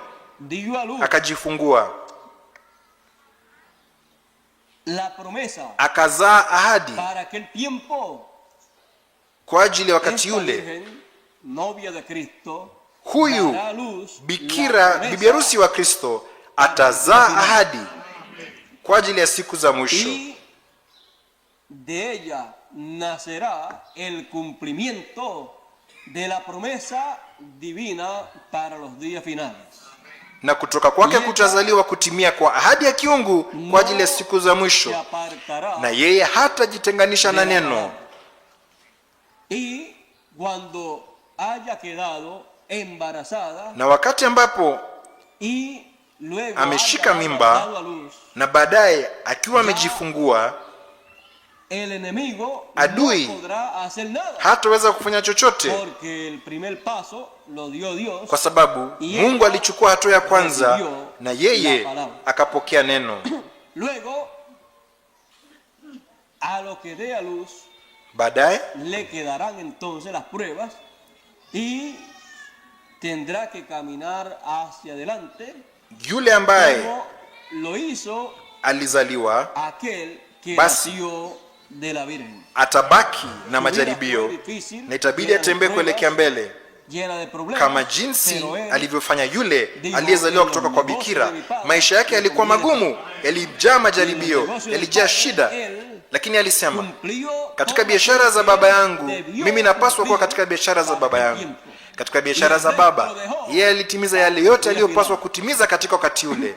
akajifungua, akazaa ahadi kwa ajili ya wakati ule. Huyu bikira bibi harusi wa Kristo atazaa ahadi kwa ajili ya siku za mwisho. De ella nacerá el cumplimiento de la promesa divina para los días finales. Na kutoka kwake kutazaliwa kutimia kwa ahadi ya kiungu kwa ajili ya siku za mwisho, na yeye hatajitenganisha na neno. Y cuando haya quedado embarazada, na wakati ambapo ameshika mimba na baadaye akiwa amejifungua, adui hataweza kufanya chochote, kwa sababu Mungu alichukua hatua ya kwanza na yeye akapokea neno. Baadaye le quedarán entonces las pruebas y tendrá que caminar hacia adelante. Yule ambaye lo hizo alizaliwa, aquel que basi nació de la Virgen, atabaki na majaribio na itabidi atembee kuelekea mbele kama jinsi alivyofanya yule aliyezaliwa kutoka kwa bikira. Maisha yake yalikuwa magumu, yalijaa majaribio, yalijaa shida, Lakini alisema, katika biashara za baba yangu mimi napaswa kuwa katika biashara za baba yangu. Katika biashara za baba, yeye alitimiza yale yote aliyopaswa kutimiza katika wakati ule,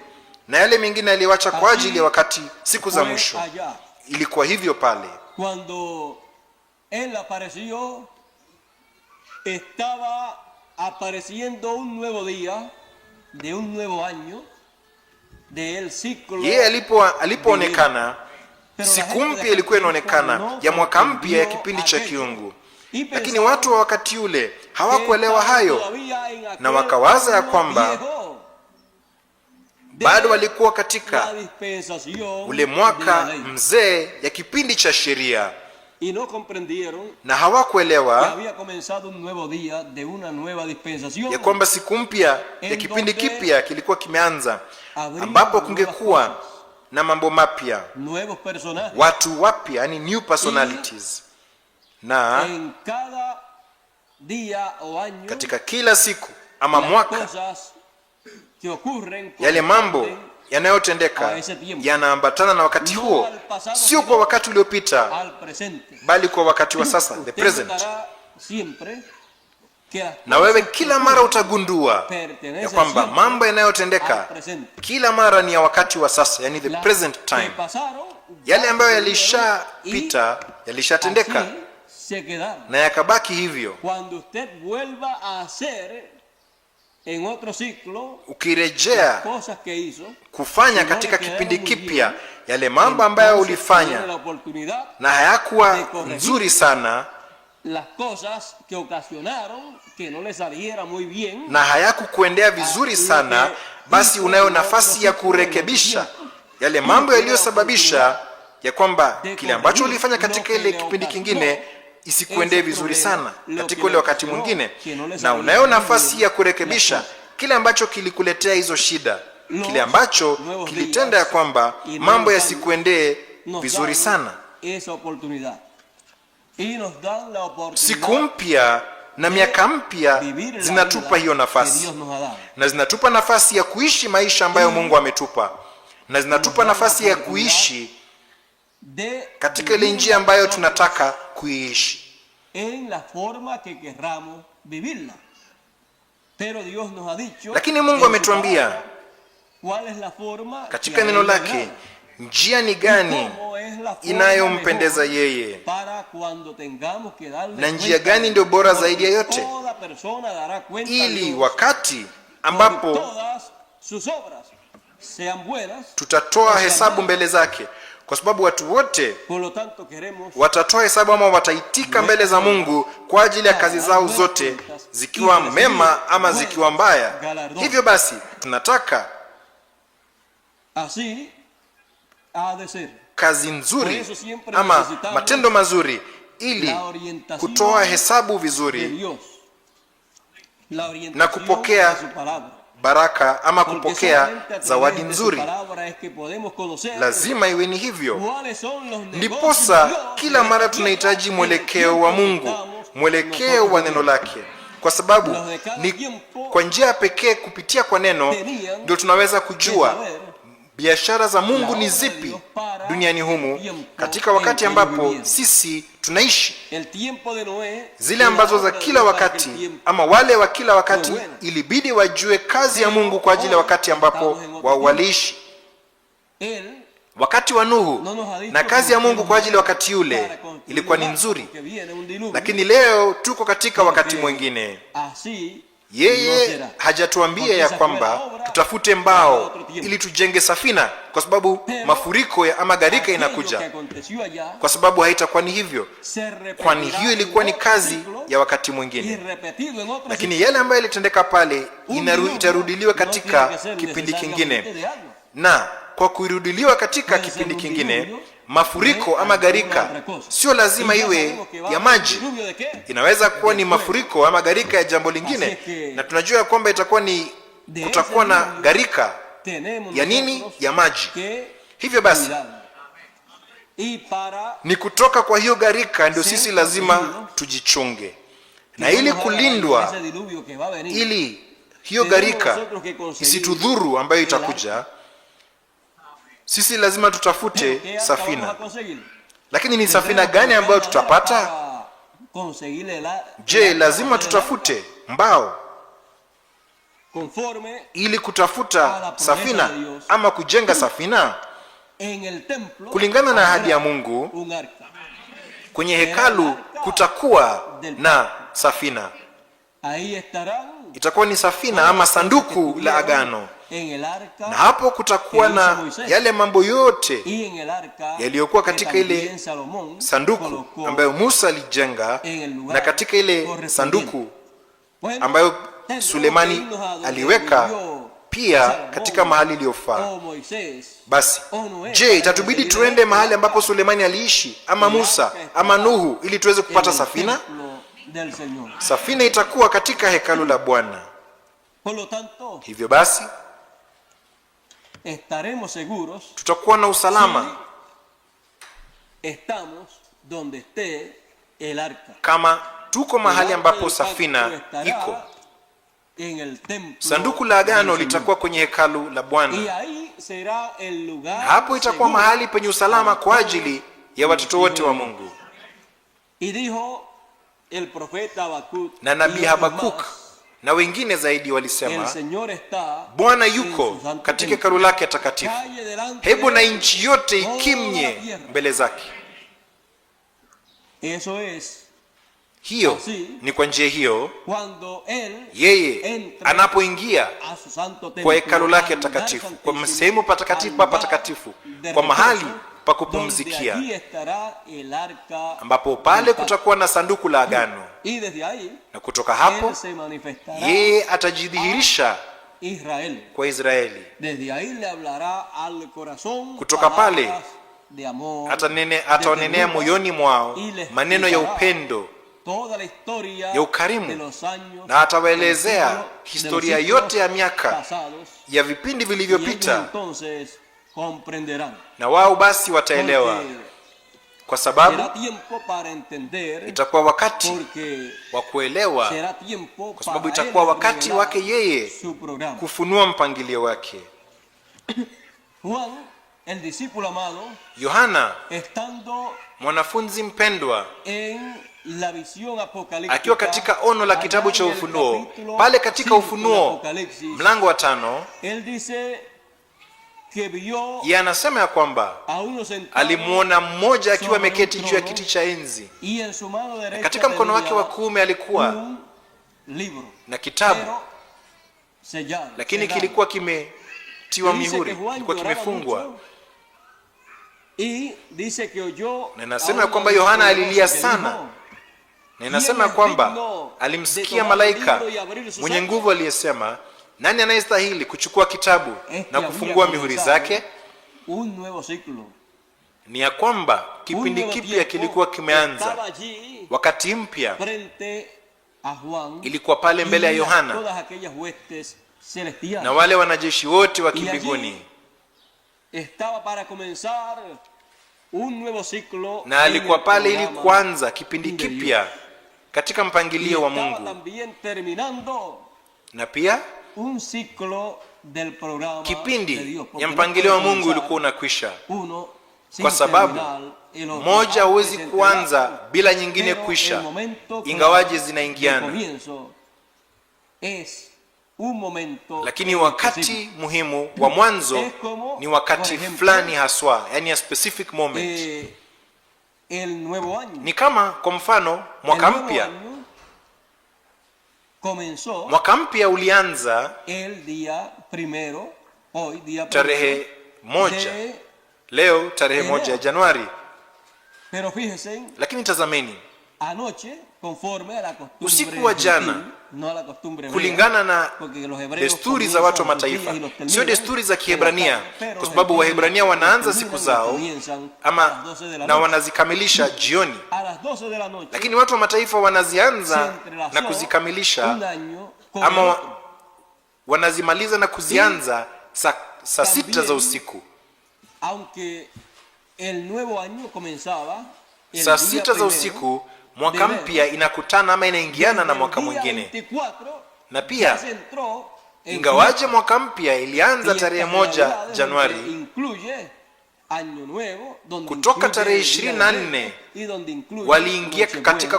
na yale mengine aliwacha kwa ajili ya wakati, siku za mwisho. Ilikuwa hivyo pale. Cuando él apareció, estaba apareciendo un nuevo día de un nuevo año del ciclo. Yeye alipoonekana, siku mpya ilikuwa inaonekana ya mwaka mpya ya kipindi cha kiungu. Lakini watu wa wakati ule hawakuelewa hayo, na wakawaza ya kwamba bado walikuwa katika ule mwaka mzee ya kipindi cha sheria, na hawakuelewa ya kwamba siku mpya ya kipindi kipya kilikuwa kimeanza, ambapo kungekuwa na mambo mapya, watu wapya, yani new personalities. Na katika kila siku ama mwaka, yale mambo yanayotendeka yanaambatana na wakati huo, sio kwa wakati uliopita, bali kwa wakati wa sasa, the present. Na wewe kila mara utagundua ya kwamba mambo yanayotendeka kila mara ni ya wakati wa sasa, yani the present time. Yale ambayo yalishapita yalishatendeka na yakabaki hivyo. Ukirejea kufanya katika kipindi kipya yale mambo ambayo ulifanya na hayakuwa nzuri sana, na hayakukuendea vizuri sana, basi unayo nafasi ya kurekebisha yale mambo yaliyosababisha ya kwamba kile ambacho ulifanya katika ile kipindi kingine isikuendee vizuri sana katika ule wakati mwingine, na unayo nafasi ya kurekebisha kile ambacho kilikuletea hizo shida, kile ambacho kilitenda ya kwamba mambo yasikuendee vizuri sana. Siku mpya na miaka mpya zinatupa hiyo nafasi, na zinatupa nafasi ya kuishi maisha ambayo Mungu ametupa, na zinatupa nafasi ya kuishi katika ile njia ambayo tunataka kuishi. Lakini Mungu ametuambia katika neno lake njia ni gani inayompendeza yeye, na njia gani ndio bora zaidi ya yote, ili wakati ambapo tutatoa hesabu mbele zake, kwa sababu watu wote watatoa hesabu ama wataitika mbele za Mungu kwa ajili ya kazi zao zote, zikiwa mema ama zikiwa mbaya. Hivyo basi tunataka kazi nzuri ama matendo mazuri, ili kutoa hesabu vizuri na kupokea baraka ama kupokea zawadi nzuri. Lazima iwe ni hivyo. Ndiposa kila mara tunahitaji mwelekeo wa Mungu, mwelekeo wa neno lake, kwa sababu ni kwa njia pekee, kupitia kwa neno, ndio tunaweza kujua biashara za Mungu ni zipi duniani humu katika wakati ambapo sisi tunaishi. Zile ambazo za kila wakati ama wale wa kila wakati ilibidi wajue kazi ya Mungu kwa ajili ya wakati ambapo waliishi. Wakati wa Nuhu na kazi ya Mungu kwa ajili ya wakati ule ilikuwa ni nzuri, lakini leo tuko katika wakati mwingine. Yeye hajatuambia ya kwamba tutafute mbao ili tujenge safina, kwa sababu mafuriko ama gharika inakuja, kwa sababu haitakuwa ni hivyo, kwani hiyo ilikuwa ni kazi ya wakati mwingine. Lakini yale ambayo ilitendeka pale itarudiliwa katika kipindi kingine, na kwa kuirudiliwa katika kipindi kingine, mafuriko ama gharika sio lazima iwe ya maji. Inaweza kuwa ni mafuriko ama gharika ya jambo lingine, na tunajua ya kwamba kutakuwa na gharika ya nini? Ya maji. Hivyo basi ni kutoka kwa hiyo gharika ndio sisi lazima tujichunge, na ili kulindwa, ili hiyo gharika isitudhuru ambayo itakuja, sisi lazima tutafute safina. Lakini ni safina gani ambayo tutapata? Je, lazima tutafute mbao ili kutafuta safina ama kujenga safina? Kulingana na ahadi ya Mungu, kwenye hekalu kutakuwa na safina. Itakuwa ni safina ama sanduku la agano, na hapo kutakuwa na yale mambo yote yaliyokuwa katika ile sanduku ambayo Musa alijenga, na katika ile sanduku ambayo Sulemani aliweka pia katika mahali iliyofaa. Basi, je, itatubidi tuende mahali ambapo Sulemani aliishi ama Musa ama Nuhu ili tuweze kupata safina? Safina itakuwa katika hekalu la Bwana. Hivyo basi tutakuwa na usalama kama tuko mahali ambapo safina iko. Sanduku la agano litakuwa kwenye hekalu la Bwana, na hapo itakuwa mahali penye usalama kwa ajili ya watoto wote wa Mungu. Na nabii Habakuk na wengine zaidi walisema, Bwana yuko katika hekalu lake takatifu, hebu na nchi yote ikimnye mbele zake. Hiyo ni kwa njia hiyo yeye anapoingia kwa hekalu lake takatifu, kwa sehemu patakatifu pa patakatifu, kwa mahali pa kupumzikia, ambapo pale kutakuwa na sanduku la agano, na kutoka hapo yeye atajidhihirisha kwa Israeli. Kutoka pale ataonenea moyoni mwao maneno ya upendo, ya ukarimu, na atawaelezea historia yote ya miaka ya vipindi vilivyopita, na wao basi wataelewa, kwa sababu itakuwa wakati wa kuelewa, kwa sababu itakuwa wakati wake yeye kufunua mpangilio wake. Yohana, mwanafunzi mpendwa, akiwa katika ono la kitabu cha Ufunuo, pale katika Ufunuo mlango wa 5, yeye anasema ya kwamba alimuona mmoja akiwa ameketi juu ya kiti cha enzi, na katika mkono wake wa kuume alikuwa na kitabu, lakini kilikuwa kimetiwa mihuri, kilikuwa kimefungwa. Na inasema kwamba Yohana alilia sana, na inasema kwamba alimsikia malaika mwenye nguvu aliyesema, nani anayestahili kuchukua kitabu na kufungua mihuri zake? Ni ya kwamba kipindi kipya kilikuwa kimeanza, wakati mpya ilikuwa pale mbele ya Yohana na wale wanajeshi wote wa kimbinguni, na alikuwa pale ili kuanza kipindi kipya katika mpangilio wa Mungu, na pia kipindi ya mpangilio wa Mungu ulikuwa unakwisha, kwa sababu moja huwezi kuanza bila nyingine kwisha, ingawaje zinaingiana. Lakini wakati muhimu wa mwanzo ni wakati fulani haswa, yani a specific moment. Ni kama kwa mfano mwaka mpya. Mwaka mpya ulianza tarehe 1, leo tarehe 1 ya Januari. Lakini tazameni, usiku wa jana, kulingana na desturi za watu wa mataifa, sio desturi za Kiebrania, kwa sababu Waebrania wanaanza siku zao na wanazikamilisha jioni, lakini watu wa mataifa wanazianza na kuzikamilisha, ama wanazimaliza na kuzianza saa 6 za usiku. Saa 6 za usiku mwaka mpya inakutana ama inaingiana na mwaka mwingine. Na pia ingawaje mwaka mpya ilianza tarehe 1 Januari, kutoka tarehe 24 waliingia katika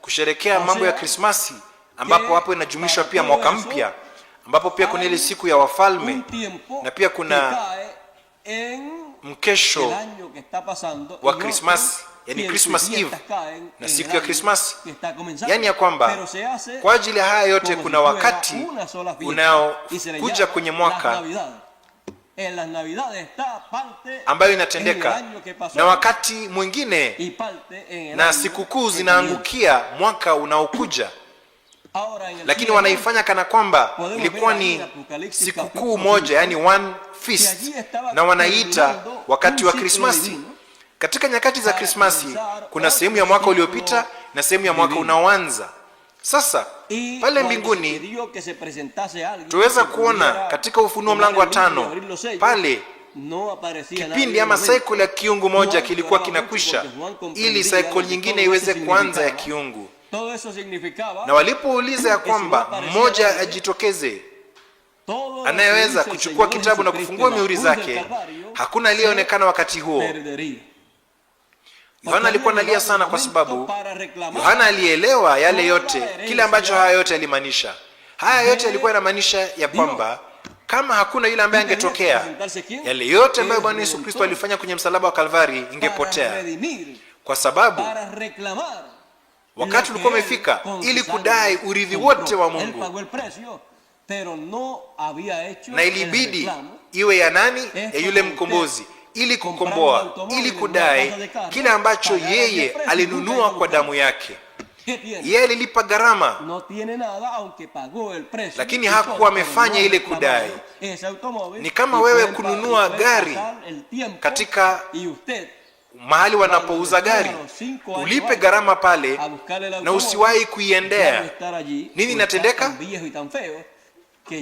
kusherekea mambo ya Krismasi, ambapo hapo inajumlishwa pia mwaka mpya, ambapo pia kuna ile siku ya wafalme na pia kuna mkesho wa Krismasi, yani Christmas Eve na siku ya Krismasi. Yani ya kwamba kwa ajili ya haya yote kuna wakati unaokuja kwenye mwaka ambayo inatendeka, na wakati mwingine na sikukuu zinaangukia mwaka unaokuja, lakini wanaifanya kana kwamba ilikuwa ni sikukuu moja, yani one feast, na wanaita wakati wa Krismasi. Katika nyakati za Krismasi kuna sehemu ya mwaka uliopita na sehemu ya mwaka unaoanza. Sasa pale mbinguni tuweza kuona katika Ufunuo mlango wa 5 pale kipindi ama cycle ya kiungu moja kilikuwa kinakwisha ili cycle nyingine iweze kuanza ya kiungu. Na walipouliza ya kwamba mmoja ajitokeze anayeweza kuchukua kitabu na kufungua mihuri zake, hakuna aliyeonekana wakati huo. Yohana alikuwa analia sana, kwa sababu Yohana alielewa yale yote, kile ambacho haya yote yalimaanisha. Haya yote yalikuwa yanamaanisha ya kwamba kama hakuna yule ambaye angetokea, yale yote ambayo Bwana Yesu Kristo alifanya kwenye msalaba wa Kalvari ingepotea, kwa sababu wakati ulikuwa umefika ili kudai urithi wote wa Mungu, na ilibidi iwe ya nani? Ya yule mkombozi, ili kukomboa, ili kudai kile ambacho yeye alinunua kwa damu yake. Yeye alilipa gharama, lakini hakuwa amefanya ile kudai. Ni kama wewe kununua gari katika mahali wanapouza gari, ulipe gharama pale na usiwahi kuiendea. Nini inatendeka?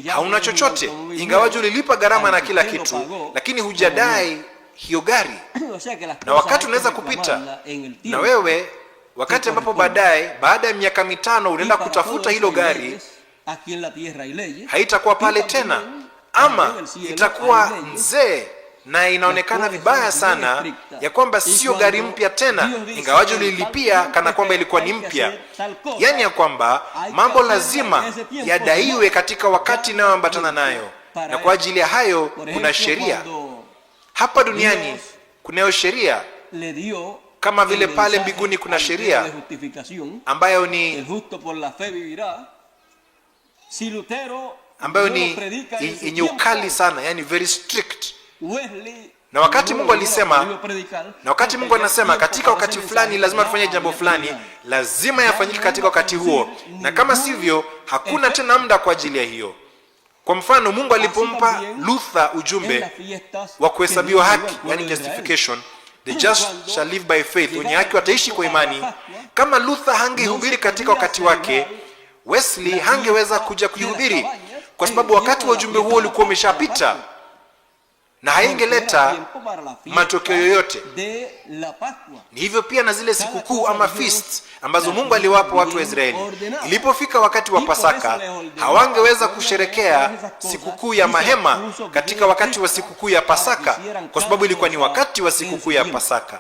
Hauna chochote, ingawaje ulilipa gharama na kila kitu, lakini hujadai hiyo gari. Na wakati unaweza kupita na wewe, wakati ambapo baadaye, baada ya miaka 5 unaenda kutafuta hilo gari, haitakuwa pale tena, ama itakuwa nzee na inaonekana vibaya sana ya kwamba sio gari mpya tena, ingawaje ulilipia kana kwamba ilikuwa ni mpya. Yani ya kwamba mambo lazima yadaiwe katika wakati inayoambatana nayo, na kwa ajili ya hayo kuna sheria. Hapa duniani kunayo sheria, kama vile pale mbinguni kuna sheria ambayo ni yenye ukali sana, yani very strict. Na wakati Mungu alisema, na wakati Mungu anasema katika wakati fulani lazima tufanye jambo fulani, lazima yafanyike katika wakati huo, na kama sivyo hakuna tena muda kwa ajili ya hiyo. Kwa mfano, Mungu alipompa Luther ujumbe wa kuhesabiwa haki, yani justification, the just shall live by faith, wenye haki wataishi kwa imani. Kama Luther hangehubiri katika wakati wake, Wesley hangeweza kuja kuhubiri, kwa sababu wakati wa ujumbe huo ulikuwa umeshapita na haingeleta matokeo yoyote. Ni hivyo pia na zile sikukuu ama feast ambazo Mungu aliwapa watu wa Israeli. Ilipofika wakati wa Pasaka, hawangeweza kusherekea sikukuu ya mahema katika wakati wa sikukuu ya Pasaka, kwa sababu ilikuwa ni wakati wa sikukuu ya Pasaka.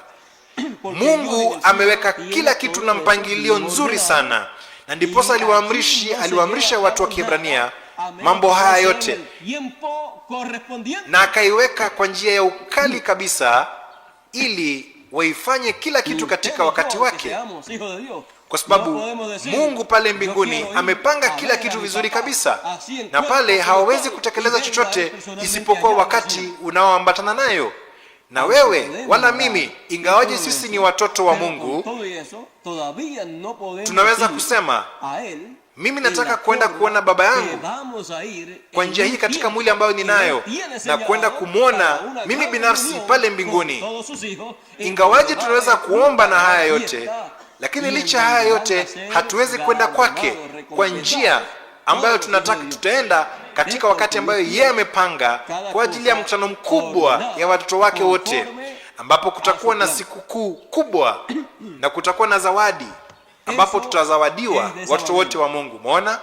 Mungu ameweka kila kitu na mpangilio nzuri sana, na ndiposa aliwaamrisha watu wa Kiebrania mambo haya yote, na akaiweka kwa njia ya ukali kabisa ili waifanye kila kitu katika wakati wake, kwa sababu Mungu pale mbinguni amepanga kila kitu vizuri kabisa, na pale hawawezi kutekeleza chochote isipokuwa wakati unaoambatana nayo. Na wewe wala mimi, ingawaje sisi ni watoto wa Mungu, tunaweza kusema mimi nataka kwenda kuona baba yangu kwa njia hii katika mwili ambayo ninayo, na kwenda kumwona mimi binafsi pale mbinguni. Ingawaje tunaweza kuomba na haya yote, lakini licha haya yote hatuwezi kwenda kwake kwa njia ambayo tunataka. Tutaenda katika wakati ambayo yeye amepanga kwa ajili ya mkutano mkubwa ya watoto wake wote, ambapo kutakuwa na sikukuu kubwa na kutakuwa na zawadi, ambapo tutazawadiwa watoto wote wa Mungu. Umeona?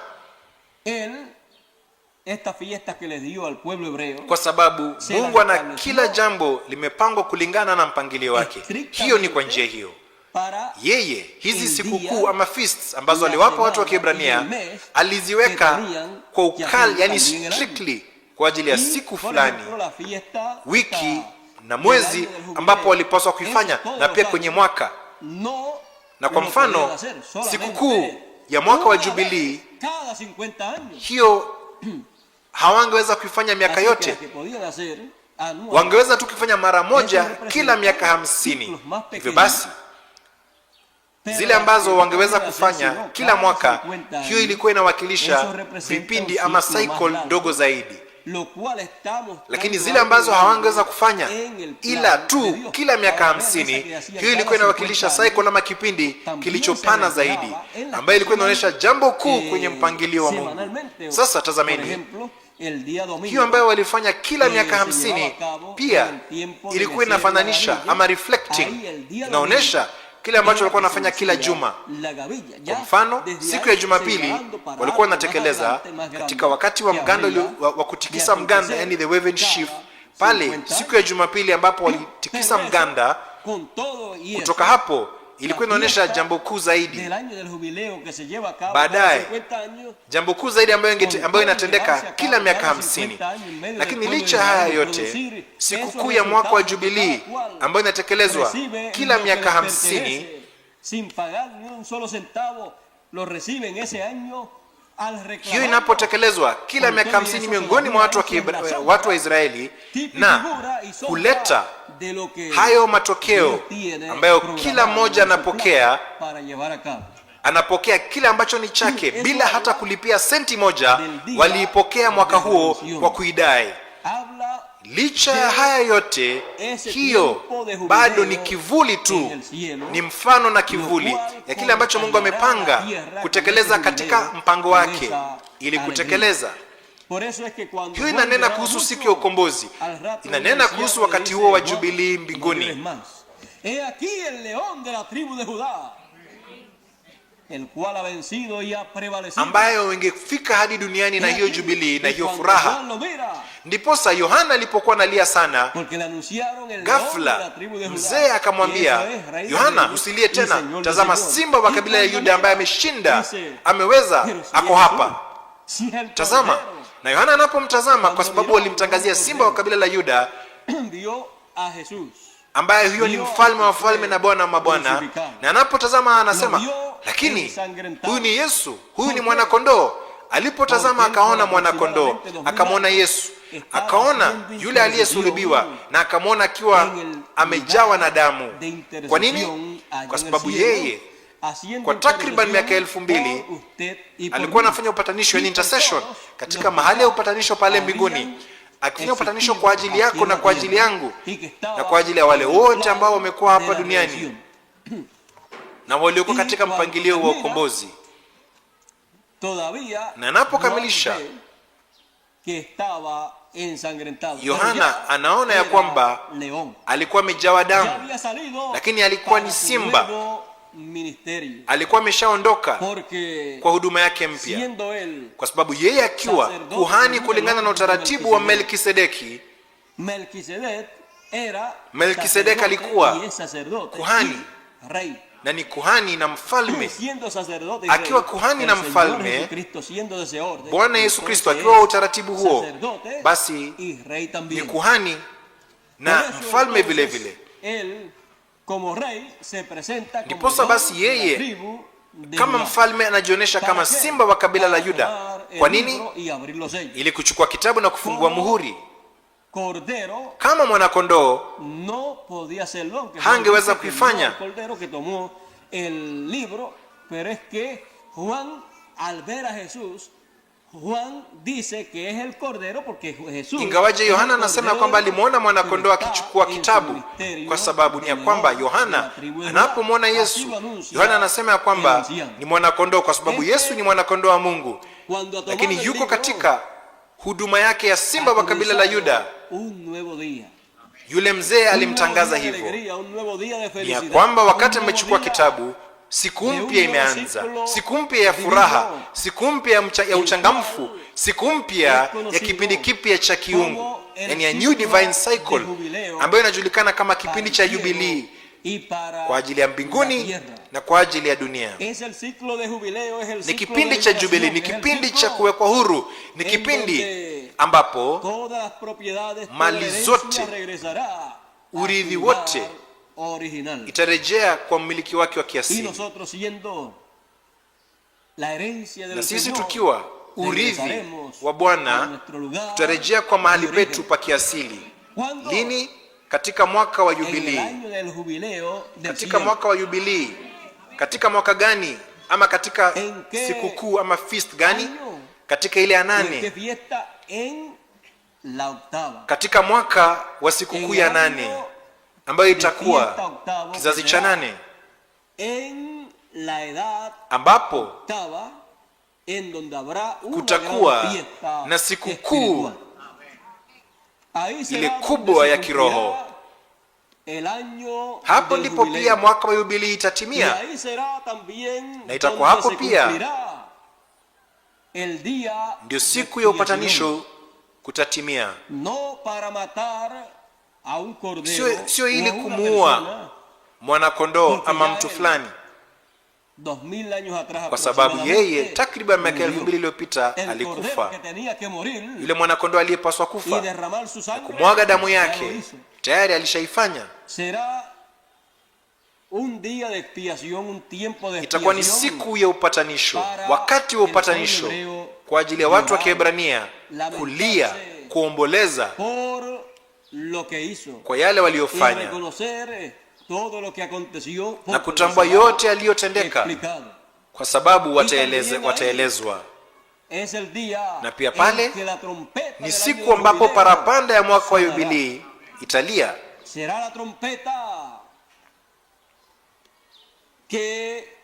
kwa sababu Mungu ana kila jambo limepangwa kulingana na mpangilio wake. Hiyo ni kwa njia hiyo yeye hizi sikukuu ama feasts ambazo aliwapa watu wa Kiebrania aliziweka kwa ukali, yani strictly kwa ajili ya siku fulani, wiki na mwezi ambapo walipaswa kuifanya, na pia kwenye mwaka. Na kwa mfano sikukuu ya mwaka wa Jubilii, hiyo hawangeweza kuifanya miaka yote, wangeweza tu kufanya mara moja kila miaka 50. Hivyo basi zile ambazo wangeweza kufanya kila mwaka, hiyo ilikuwa inawakilisha vipindi ama cycle ndogo zaidi. Lakini zile ambazo hawangeweza kufanya ila tu kila miaka 50, hiyo ilikuwa inawakilisha cycle ama kipindi kilichopana zaidi, ambayo ilikuwa inaonyesha jambo kuu kwenye mpangilio wa Mungu. Sasa tazameni, hiyo ambayo walifanya kila miaka 50 pia ilikuwa inafananisha ama reflecting, inaonyesha kile ambacho walikuwa wanafanya kila juma. Kwa mfano, siku ya Jumapili walikuwa wanatekeleza katika wakati wa mganda wa kutikisa mganda, yani the waving sheaf. Pale siku ya Jumapili ambapo walitikisa mganda, kutoka hapo ilikuwa inaonyesha jambo kuu zaidi. Baadaye jambo kuu zaidi ambayo inatendeka kila miaka 50. Lakini licha haya yote, sikukuu ya mwaka wa Jubilii ambayo inatekelezwa kila miaka 50, hiyo inapotekelezwa kila miaka 50 miongoni mwa watu wa Israeli, na kuleta hayo matokeo ambayo kila mmoja anapokea kile ambacho ni chake bila hata kulipia senti moja, waliipokea mwaka huo kwa kuidai. Licha ya haya yote, hiyo bado ni kivuli tu, ni mfano na kivuli ya kile ambacho Mungu amepanga kutekeleza katika mpango wake ili kutekeleza. Hiyo inanena kuhusu siku ya ukombozi, inanena kuhusu wakati huo wa Jubilii mbinguni. Ambayo ingefika hadi duniani na hiyo Jubilii na hiyo furaha. Ndiposa Yohana alipokuwa analia sana, ghafla mzee akamwambia, Yohana, usilie tena, tazama simba wa kabila ya Yuda ambaye ameshinda, ameweza, ako hapa. Tazama. Na Yohana anapomtazama, kwa sababu walimtangazia simba wa kabila la Yuda, ambaye huyo ni mfalme wa wafalme na Bwana wa mabwana, na anapotazama anasema, lakini huyu ni Yesu, huyu ni mwana kondoo. Alipotazama akaona mwana kondoo, akamwona Yesu, akaona yule aliyesulubiwa, na akamwona akiwa amejawa na damu. Kwa nini? Kwa sababu yeye kwa takriban miaka 2000 alikuwa anafanya upatanisho, yani intercession, katika mahali ya upatanisho pale mbinguni, akifanya upatanisho kwa ajili yako na kwa ajili yangu na kwa ajili ya wale wote ambao wamekuwa hapa duniani na waliokuwa katika mpangilio wa ukombozi. Na anapokamilisha, Yohana anaona ya kwamba alikuwa amejawa damu, lakini alikuwa ni simba. Alikuwa ameshaondoka kwa huduma yake mpya, kwa sababu yeye akiwa kuhani kulingana na utaratibu wa Melkisedeki. Melkisedeki alikuwa kuhani na ni kuhani na mfalme. Akiwa kuhani na mfalme, Bwana Yesu Kristo akiwa utaratibu huo, basi ni kuhani na mfalme vile vile. Ndiposa basi yeye kama mfalme anajionyesha kama simba wa kabila la Yuda. Kwa nini? Ili kuchukua kitabu na kufungua muhuri. Kama mwana kondoo hangeweza kuifanya. Ingawaje Yohana anasema kwamba alimuona mwana kondoo akichukua kitabu, kwa sababu ni ya kwamba Yohana anapomwona Yesu, Yohana anasema ya kwamba ni mwana kondoo, kwa sababu Yesu ni mwana kondoo wa Mungu. Lakini yuko katika huduma yake ya simba wa kabila la Yuda. Yule mzee alimtangaza hivyo, ni ya kwamba wakati amechukua kitabu, siku mpya imeanza, siku mpya ya furaha, siku mpya ya uchangamfu, siku mpya ya kipindi kipya cha kiungu, yani a new divine cycle, ambayo inajulikana kama kipindi cha Jubilee kwa ajili ya mbinguni na kwa ajili ya dunia. Ni kipindi cha Jubilee, ni kipindi cha kuwekwa huru, ni kipindi ambapo mali zote, urithi wote itarejea kwa mmiliki wake wa kiasili, na sisi tukiwa urithi wa Bwana tutarejea kwa mahali petu pa kiasili. Lini? Katika mwaka wa Jubilee. Katika mwaka wa Jubilee. Katika mwaka gani? Ama katika sikukuu ama feast gani? Katika ile ya 8. Katika mwaka wa sikukuu ya 8 ambayo itakuwa kizazi cha 8, ambapo kutakuwa na sikukuu ile kubwa ya kiroho. Hapo ndipo pia mwaka wa Jubilee itatimia, na itakuwa hapo pia ndio siku ya upatanisho kutatimia. Sio ili kumuua mwanakondoo ama mtu fulani, kwa sababu yeye takriban miaka 2000 iliyopita alikufa. Yule mwanakondoo aliyepaswa kufa na kumwaga damu yake tayari alishaifanya. Itakuwa ni siku ya upatanisho, wakati wa upatanisho kwa ajili ya watu wa Kiebrania kulia, kuomboleza kwa yale waliofanya na kutambua yote yaliyotendeka, kwa sababu wataelezwa. Na pia pale ni siku ambapo parapanda ya mwaka wa Jubilee italia.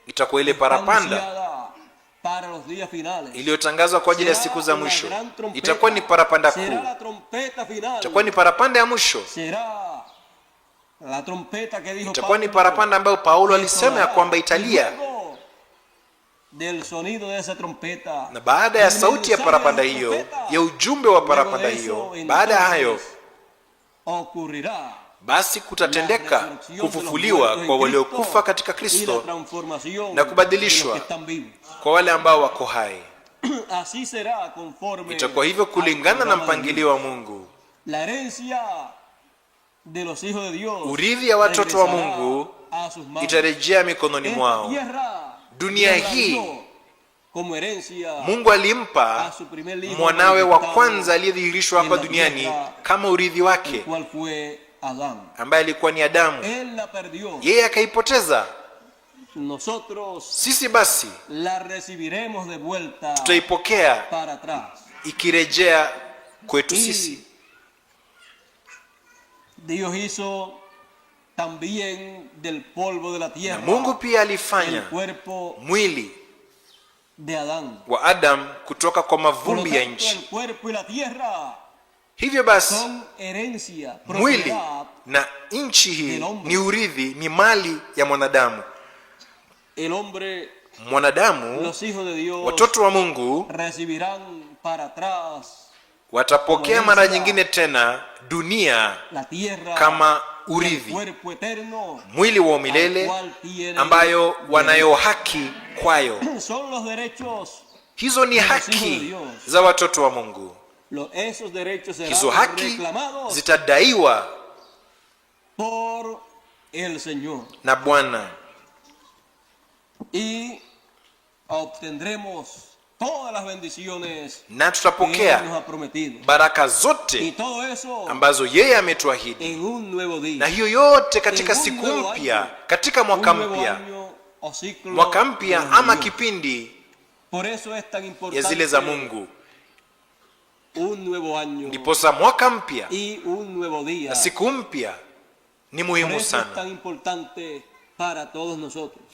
Itakuwa ile parapanda iliyotangazwa kwa ajili ya siku za mwisho. Itakuwa ni parapanda kuu, itakuwa ni parapanda ya mwisho, itakuwa ni parapanda ambayo Paulo alisema ya kwamba italia. Na baada ya sauti ya parapanda hiyo, ya ujumbe wa parapanda hiyo, baada ya hayo basi kutatendeka kufufuliwa kwa waliokufa katika Kristo na kubadilishwa kwa wale ambao wako hai. Itakuwa hivyo kulingana na mpangilio wa Mungu. Urithi ya watoto wa Mungu itarejea mikononi mwao. Dunia hii Mungu alimpa mwanawe wa kwanza aliyedhihirishwa hapa duniani kama urithi wake, ambaye alikuwa ni Adamu. Yeye akaipoteza. Sisi basi tutaipokea ikirejea kwetu sisi. Na Mungu pia alifanya mwili wa Adam kutoka kwa mavumbi ya nchi. Hivyo basi mwili na nchi hii ni urithi, ni mali ya mwanadamu. Mwanadamu, watoto wa Mungu, watapokea mara nyingine tena dunia kama urithi, mwili wa milele ambayo wanayo haki kwayo. Hizo ni haki za watoto wa Mungu. Hizo haki zitadaiwa na Bwana, na tutapokea baraka zote ambazo yeye ametuahidi, na hiyo yote katika siku mpya, katika mwaka mpya, mwaka mpya ama kipindi ya zile za Mungu. Ndiposa mwaka mpya na siku mpya ni muhimu sana.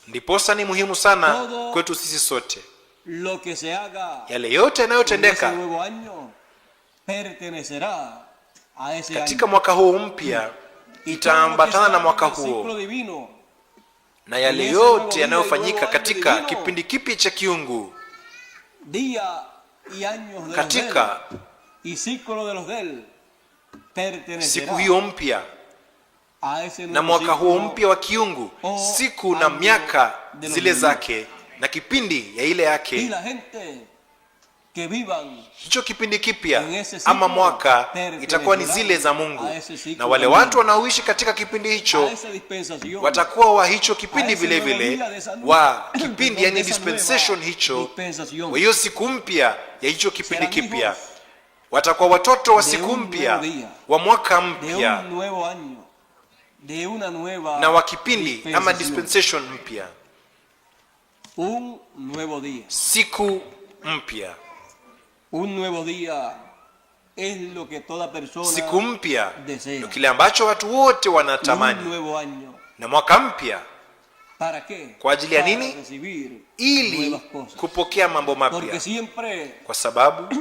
Ndiposa ni muhimu sana kwetu sisi sote. Yale yote yanayotendeka katika mwaka huu mpya itaambatana na mwaka huo. na yale yote yanayofanyika katika kipindi kipya cha kiungu, katika siku hiyo mpya na mwaka huo mpya wa kiungu, siku na miaka zile zake na kipindi ya ile yake, hicho kipindi kipya ama mwaka itakuwa ni zile za Mungu, na wale watu wanaoishi katika kipindi hicho watakuwa wa hicho kipindi vile vile, wa kipindi yani dispensation hicho, wa hiyo siku mpya ya hicho kipindi kipya. Watakuwa watoto wa siku mpya, wa mwaka mpya na wa kipindi ama dispensation mpya, siku mpya. Siku mpya ndio kile ambacho watu wote wanatamani. Na mwaka mpya kwa ajili ya nini? Ili kupokea mambo mapya, kwa sababu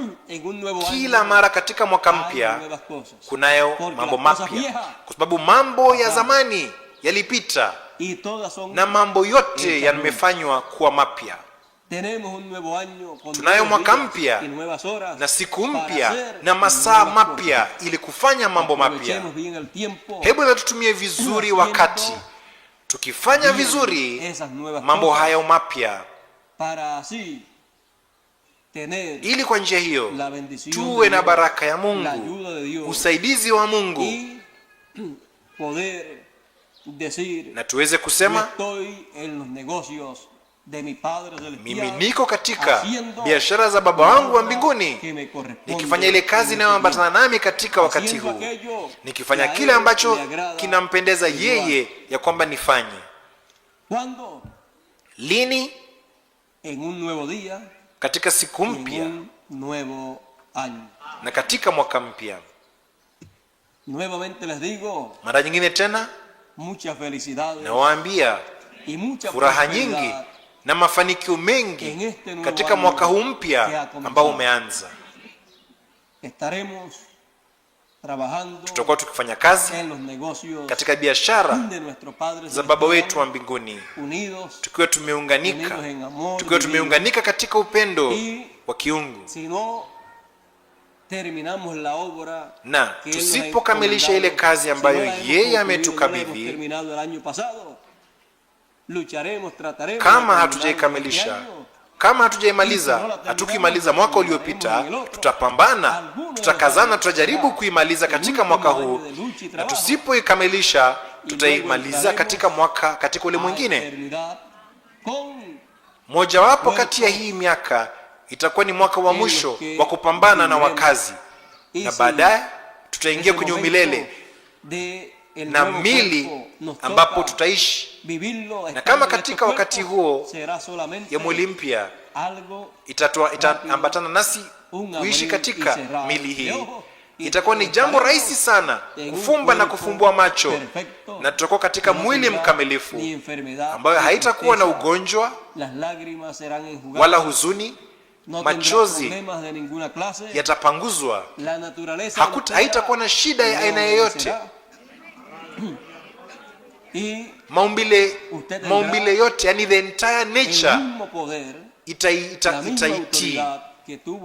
kila mara katika mwaka mpya kunayo mambo mapya, kwa sababu mambo ya zamani yalipita na mambo yote yamefanywa kuwa mapya. Tunayo mwaka mpya na siku mpya na masaa mapya ili kufanya mambo mapya. Hebu na tutumie vizuri wakati, tukifanya vizuri mambo hayo mapya, ili kwa njia hiyo tuwe na baraka ya Mungu, usaidizi wa Mungu, na tuweze kusema mimi niko katika biashara za Baba wangu wa mbinguni, nikifanya ile kazi inayoambatana nami katika wakati huu, nikifanya kile ambacho kinampendeza yeye ya kwamba nifanye. Lini? Katika siku mpya na katika mwaka mpya. Mara nyingine tena nawaambia furaha nyingi na mafanikio mengi katika mwaka huu mpya ambao umeanza. Tutakuwa tukifanya kazi katika biashara za Baba wetu wa mbinguni, tukiwa tumeunganika katika upendo wa kiungu. Na tusipokamilisha ile kazi ambayo yeye ametukabidhi, kama hatujaikamilisha, kama hatujaimaliza, hatukimaliza mwaka uliopita, tutapambana, tutakazana, tutajaribu kuimaliza katika mwaka huu, na tusipoikamilisha tutaimaliza katika ule mwingine. Mojawapo kati ya hii miaka itakuwa ni mwaka wa mwisho wa kupambana na wakazi, na baadaye tutaingia kwenye umilele na mili ambapo tutaishi. Na kama katika wakati huo ya mwili mpya itaambatana nasi kuishi katika mili hii, itakuwa ni jambo rahisi sana kufumba na kufumbua macho, na tutakuwa katika mwili mkamilifu ambayo haitakuwa na ugonjwa wala huzuni. Machozi yatapanguzwa, haitakuwa na shida ya aina yoyote. Maumbile yote, yani the entire nature itaitii,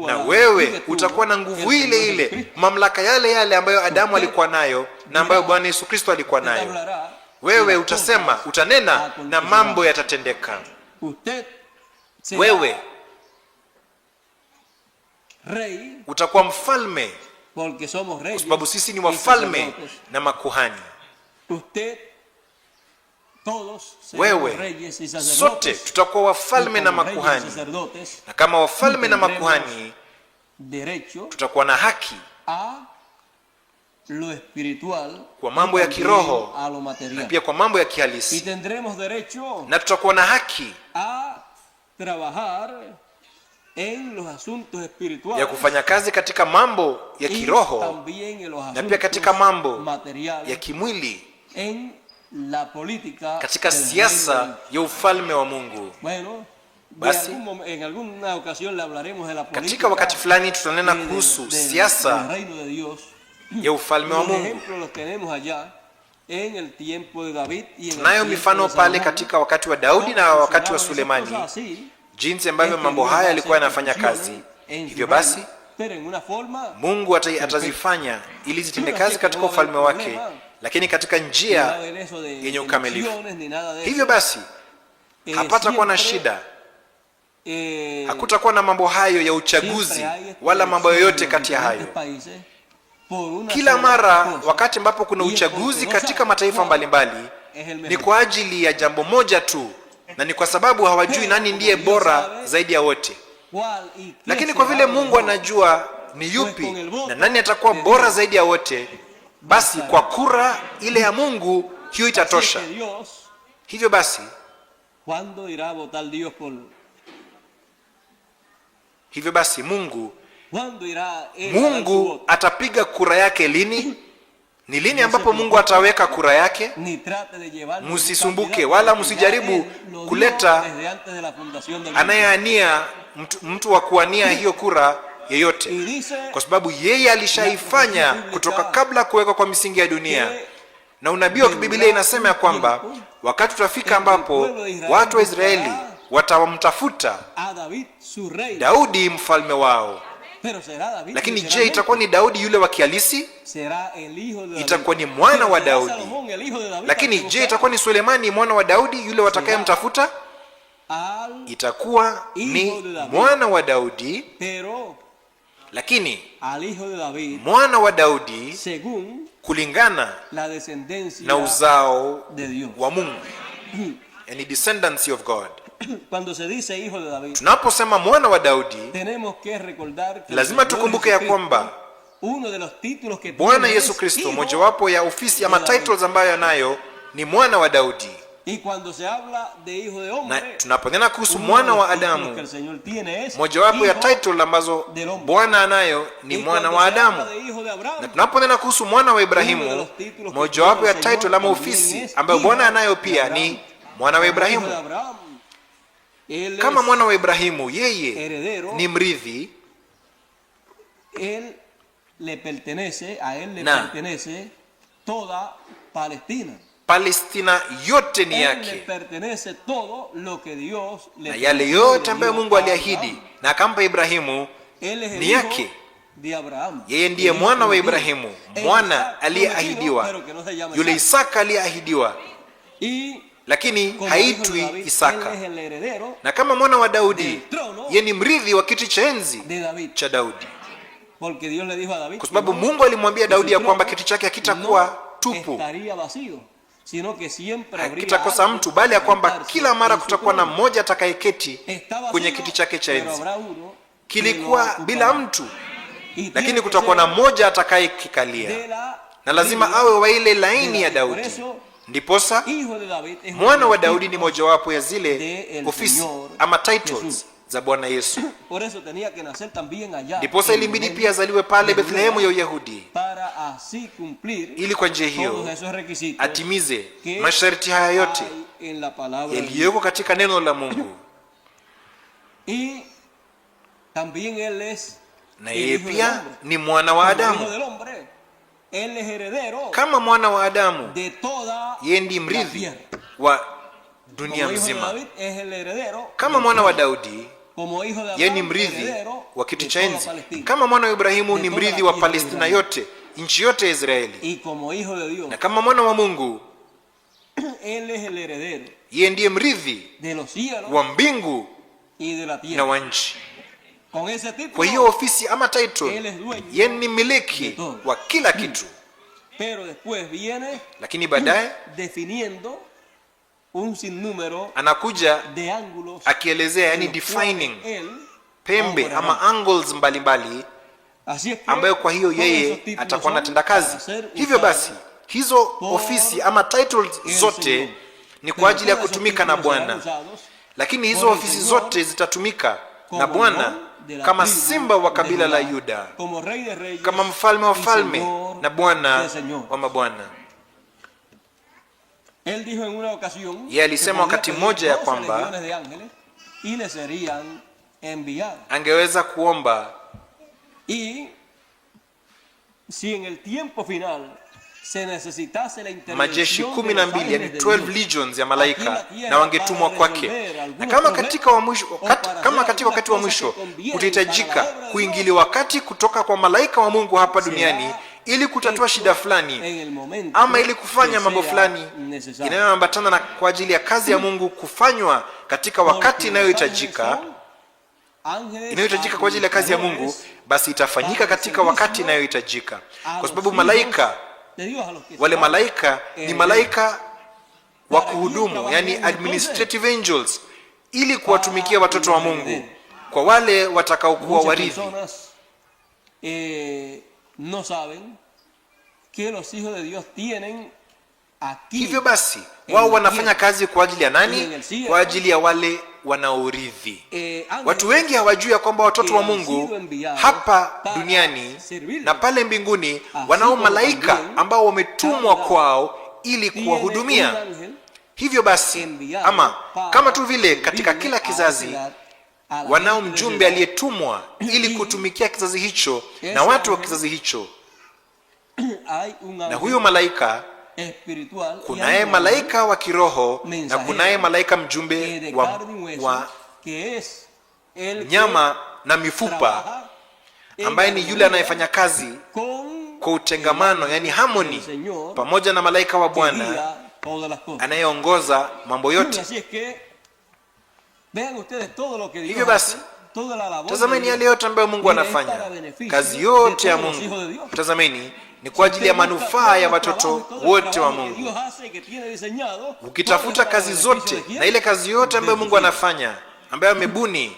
na wewe utakuwa na nguvu ile ile, mamlaka yale ambayo Adamu alikuwa nayo na ambayo Bwana Yesu Kristo alikuwa nayo. Wewe utasema, utanena na mambo yatatendeka. Wewe utakuwa mfalme, kwa sababu sisi ni wafalme na makuhani. Wewe, sote tutakuwa wafalme na makuhani, na kama wafalme na makuhani tutakuwa na haki kwa mambo ya kiroho na pia kwa mambo ya kihalisi, na tutakuwa na haki ya kufanya kazi katika mambo ya kiroho na pia katika mambo ya kimwili, katika siasa ya ufalme wa Mungu. Basi katika wakati fulani tutanena kuhusu siasa ya ufalme wa Mungu. Tunayo mifano pale katika wakati wa Daudi na wakati wa Sulemani, jinsi ambavyo mambo haya yalikuwa yanafanya kazi. Hivyo basi Mungu atazifanya ili zitende kazi katika ufalme wake, lakini katika njia yenye ukamilifu. Hivyo basi hapatakuwa na shida, hakutakuwa na mambo hayo ya uchaguzi wala mambo yoyote kati ya hayo. Kila mara wakati ambapo kuna uchaguzi katika mataifa mbalimbali, ni kwa ajili ya jambo moja tu, na ni kwa sababu hawajui nani ndiye bora zaidi ya wote. Lakini kwa vile Mungu anajua ni yupi na nani atakuwa bora zaidi ya wote, basi kwa kura ile ya Mungu hiyo itatosha. Hivyo basi Mungu atapiga kura yake lini? Ni lini ambapo Mungu ataweka kura yake? Musisumbuke wala musijaribu kuleta anayeania mtu wa kuania hiyo kura yeyote, kwa sababu yeye alishaifanya kutoka kabla kuweka kwa misingi ya dunia. Na unabii wa Biblia inasema ya kwamba wakati utafika ambapo watu wa Israeli watamtafuta Daudi mfalme wao. Lakini je, itakuwa ni Daudi yule wa kihalisi? Itakuwa ni mwana wa Daudi. Lakini je, itakuwa ni Sulemani mwana wa Daudi yule watakayemtafuta? Itakuwa ni mwana wa Daudi, lakini mwana wa Daudi kulingana na uzao wa Mungu, yani descendancy of God. Tunaposema mwana wa Daudi, lazima tukumbuke ya kwamba Bwana Yesu Kristo, mojawapo ya ofisi ama titles ambayo anayo ni mwana wa Daudi. Na tunaponena kuhusu mwana wa Adamu, mojawapo ya title ambazo Bwana anayo ni mwana wa Adamu. Na tunaponena kuhusu mwana wa Ibrahimu, mojawapo ya title ama ofisi ambayo Bwana anayo pia ni mwana wa Ibrahimu. Kama mwana wa Ibrahimu, yeye ni mrithi, Palestina yote ni yake, na yale yote ambayo Mungu aliahidi na akampa Ibrahimu ni yake. Yeye ndiye mwana wa Ibrahimu, mwana aliyeahidiwa, yule Isaka aliyeahidiwa, lakini haitwi Isaka. Na kama mwana wa Daudi, yeye ni mrithi wa kiti cha enzi cha Daudi, kwa sababu Mungu alimwambia Daudi ya kwamba kiti chake hakitakuwa tupu, hakitakosa mtu, bali ya kwamba kila mara kutakuwa na mmoja atakayeketi kwenye kiti chake cha enzi. Kilikuwa bila mtu, lakini kutakuwa na mmoja atakayekikalia, na lazima awe wa ile laini ya Daudi. Ndiposa mwana wa Daudi ni mojawapo ya zile ofisi ama titles za Bwana Yesu. Ndiposa ilibidi pia azaliwe pale Bethlehemu ya Uyahudi, ili kwa njia hiyo atimize masharti haya yote yaliyoko katika neno la Mungu. Na yeye pia ni mwana wa Adamu. Kama mwana wa Adamu, yeye ndiye mrithi wa dunia mzima. Kama mwana wa Daudi, yeye ni mrithi wa kiti cha enzi. Kama mwana wa Ibrahimu, ni mrithi wa Palestina yote, nchi yote ya Israeli. Na kama mwana wa Mungu, yeye ndiye mrithi wa mbingu na wa nchi. Kwa hiyo ofisi ama title, yeye ni miliki wa kila kitu. Lakini baadaye anakuja akielezea, yani defining pembe ama angles mbalimbali, ambayo kwa hiyo yeye atakuwa anatenda kazi. Hivyo basi hizo ofisi ama titles zote ni kwa ajili ya kutumika na Bwana, lakini hizo ofisi zote zitatumika na Bwana kama simba wa kabila la Yuda, kama mfalme wa falme na Bwana wa mabwana. Yeye alisema wakati mmoja ya kwamba angeweza kuomba majeshi 12, yani 12 legions ya malaika, na wangetumwa kwake. Na kama katika wakati wa mwisho kutahitajika kuingiliwa wakati kutoka kwa malaika wa Mungu hapa duniani ili kutatua shida fulani ama ili kufanya mambo fulani inayoambatana na kwa ajili ya kazi ya Mungu kufanywa katika wakati inayohitajika kwa ajili ya kazi ya Mungu, basi itafanyika katika wakati inayohitajika, kwa sababu wale malaika ni malaika wa kuhudumu, yani administrative angels, ili kuwatumikia watoto wa Mungu, kwa wale watakaokuwa warithi. Hivyo basi wao wanafanya kazi kwa ajili ya nani? Kwa ajili ya wale wanaourithi. Watu wengi hawajui ya kwamba watoto wa Mungu hapa duniani na pale mbinguni wanao malaika ambao wametumwa kwao ili kuwahudumia. Hivyo basi, ama kama tu vile katika kila kizazi wanao mjumbe aliyetumwa ili kutumikia kizazi hicho na watu wa kizazi hicho, na huyo malaika, kunaye malaika wa kiroho na kunaye malaika mjumbe wa nyama na mifupa, ambaye ni yule anayefanya kazi kwa utengamano, yani harmony, pamoja na malaika wa Bwana anayeongoza mambo yote. Hivyo basi, tazameni yale yote ambayo Mungu anafanya. Kazi yote ya Mungu, tazameni, ni kwa ajili ya manufaa ya watoto wote wa Mungu. Ukitafuta kazi zote na ile kazi yote ambayo Mungu anafanya, ambayo amebuni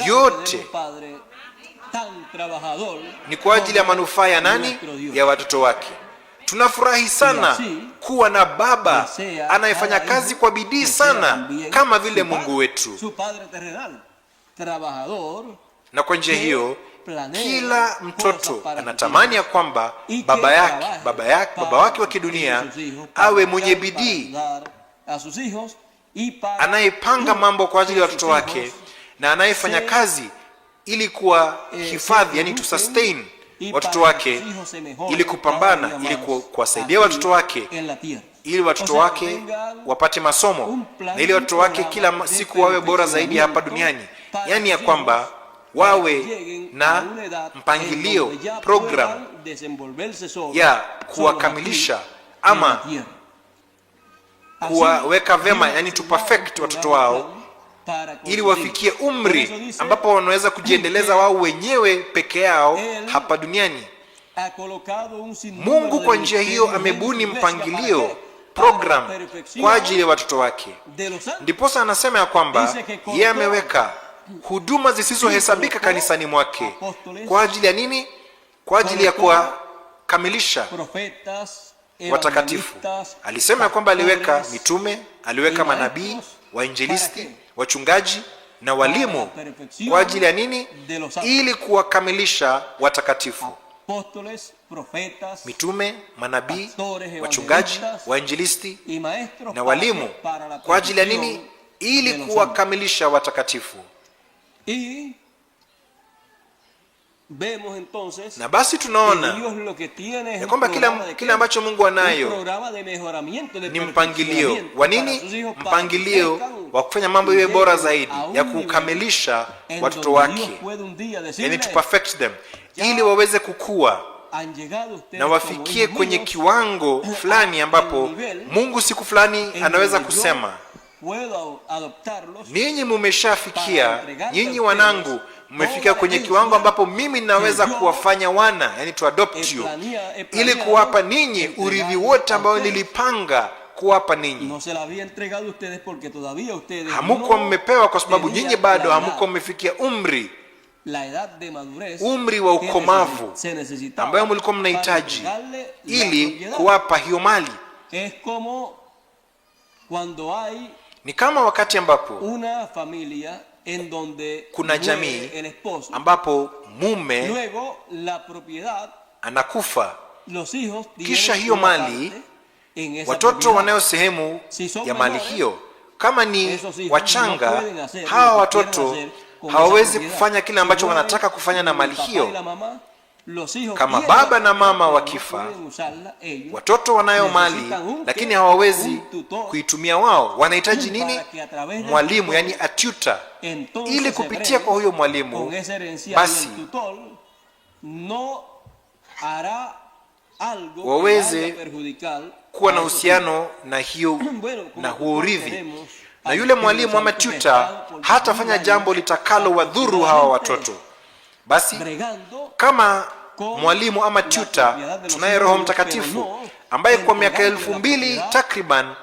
yote, ni kwa ajili ya manufaa ya nani? Ya watoto wake. Tunafurahi sana kuwa na baba anayefanya kazi kwa bidii sana kama vile Mungu wetu. Na kwa njia hiyo kila mtoto anatamani ya kwamba baba wake wa kidunia awe mwenye bidii, anayepanga mambo kwa ajili ya watoto wake, na anayefanya kazi ili kuwa hifadhi, yani to sustain watoto wake, ili kupambana, ili kuwasaidia watoto wake, ili watoto wake wapate masomo, na ili watoto wake kila siku wawe bora zaidi hapa duniani. Yani ya kwamba wawe na mpangilio, program ya kuwakamilisha ama kuwaweka vema, yani to perfect watoto wao, ili wafikie umri ambapo wanaweza kujiendeleza wao wenyewe peke yao hapa duniani. Mungu kwa njia hiyo amebuni mpangilio, program kwa ajili ya watoto wake. Ndiposa anasema ya kwamba yeye ameweka huduma zisizohesabika kanisani mwake. Kwa ajili ya nini? Kwa ajili ya kuwakamilisha watakatifu. Alisema ya kwamba aliweka mitume, aliweka manabii, wainjilisti, wachungaji na walimu. Kwa ajili ya nini? Ili kuwakamilisha watakatifu. Mitume, manabii, wachungaji, wainjilisti na walimu. Kwa ajili ya nini? Ili kuwakamilisha watakatifu. Na basi tunaona ya kwamba kila ambacho Mungu anayo ni mpangilio wa nini? Mpangilio wa kufanya mambo iwe bora zaidi, ya kukamilisha watoto wake, yani to perfect them, ili waweze kukua na wafikie kwenye kiwango fulani ambapo Mungu siku fulani anaweza kusema, ninyi mumeshafikia, nyinyi wanangu mmefika kwenye kiwango ambapo mimi naweza kuwafanya wana, yani to adopt you, ili kuwapa ninyi urithi wote ambao nilipanga kuwapa ninyi. Hamuko mmepewa kwa sababu nyinyi bado hamuko mmefikia umri wa ukomavu ambayo mlikuwa mnahitaji ili kuwapa hiyo mali. Ni kama wakati ambapo kuna jamii ambapo mume anakufa, kisha hiyo mali, watoto wanayo sehemu ya mali hiyo. Kama ni wachanga, hawa watoto hawawezi kufanya kile ambacho wanataka kufanya na mali hiyo. Kama baba na mama wakifa, watoto wanayo mali lakini hawawezi kuitumia wao, wanahitaji nini? Mwalimu, yani a tutor, ili kupitia kwa huyo mwalimu basi waweze kuwa na uhusiano na hiyo na huo urithi. Na yule mwalimu ama tutor hatafanya jambo litakalo wadhuru hawa watoto. Basi kama mwalimu ama tutor tunaye Roho Mtakatifu ambaye kwa miaka 2000 takriban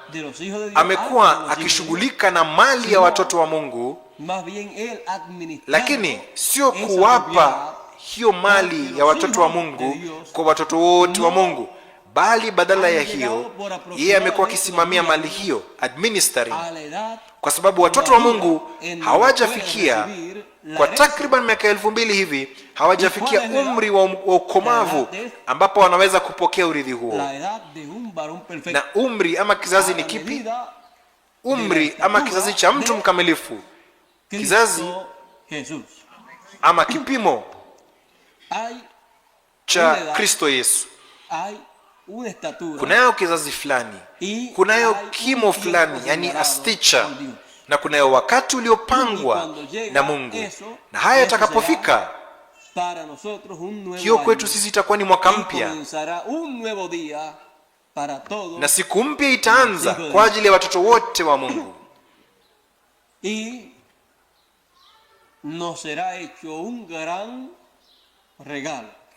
amekuwa akishughulika na mali ya watoto wa Mungu, lakini sio kuwapa hiyo mali ya watoto wa Mungu kwa watoto wote wa Mungu, bali badala ya hiyo yeye amekuwa akisimamia mali hiyo, administering, kwa sababu watoto wa Mungu hawajafikia kwa takriban miaka 2000 hivi, hawajafikia umri wa ukomavu ambapo wanaweza kupokea urithi huo. Na umri ama kizazi ni kipi? Umri ama kizazi cha mtu mkamilifu, kizazi ama kipimo cha Kristo Yesu. Kunayo kizazi fulani, kunayo kimo fulani, yani a stature, na kunayo wakati uliopangwa na Mungu, na haya yatakapofika, hiyo kwetu sisi itakuwa ni mwaka mpya, na siku mpya itaanza kwa ajili ya watoto wote wa Mungu.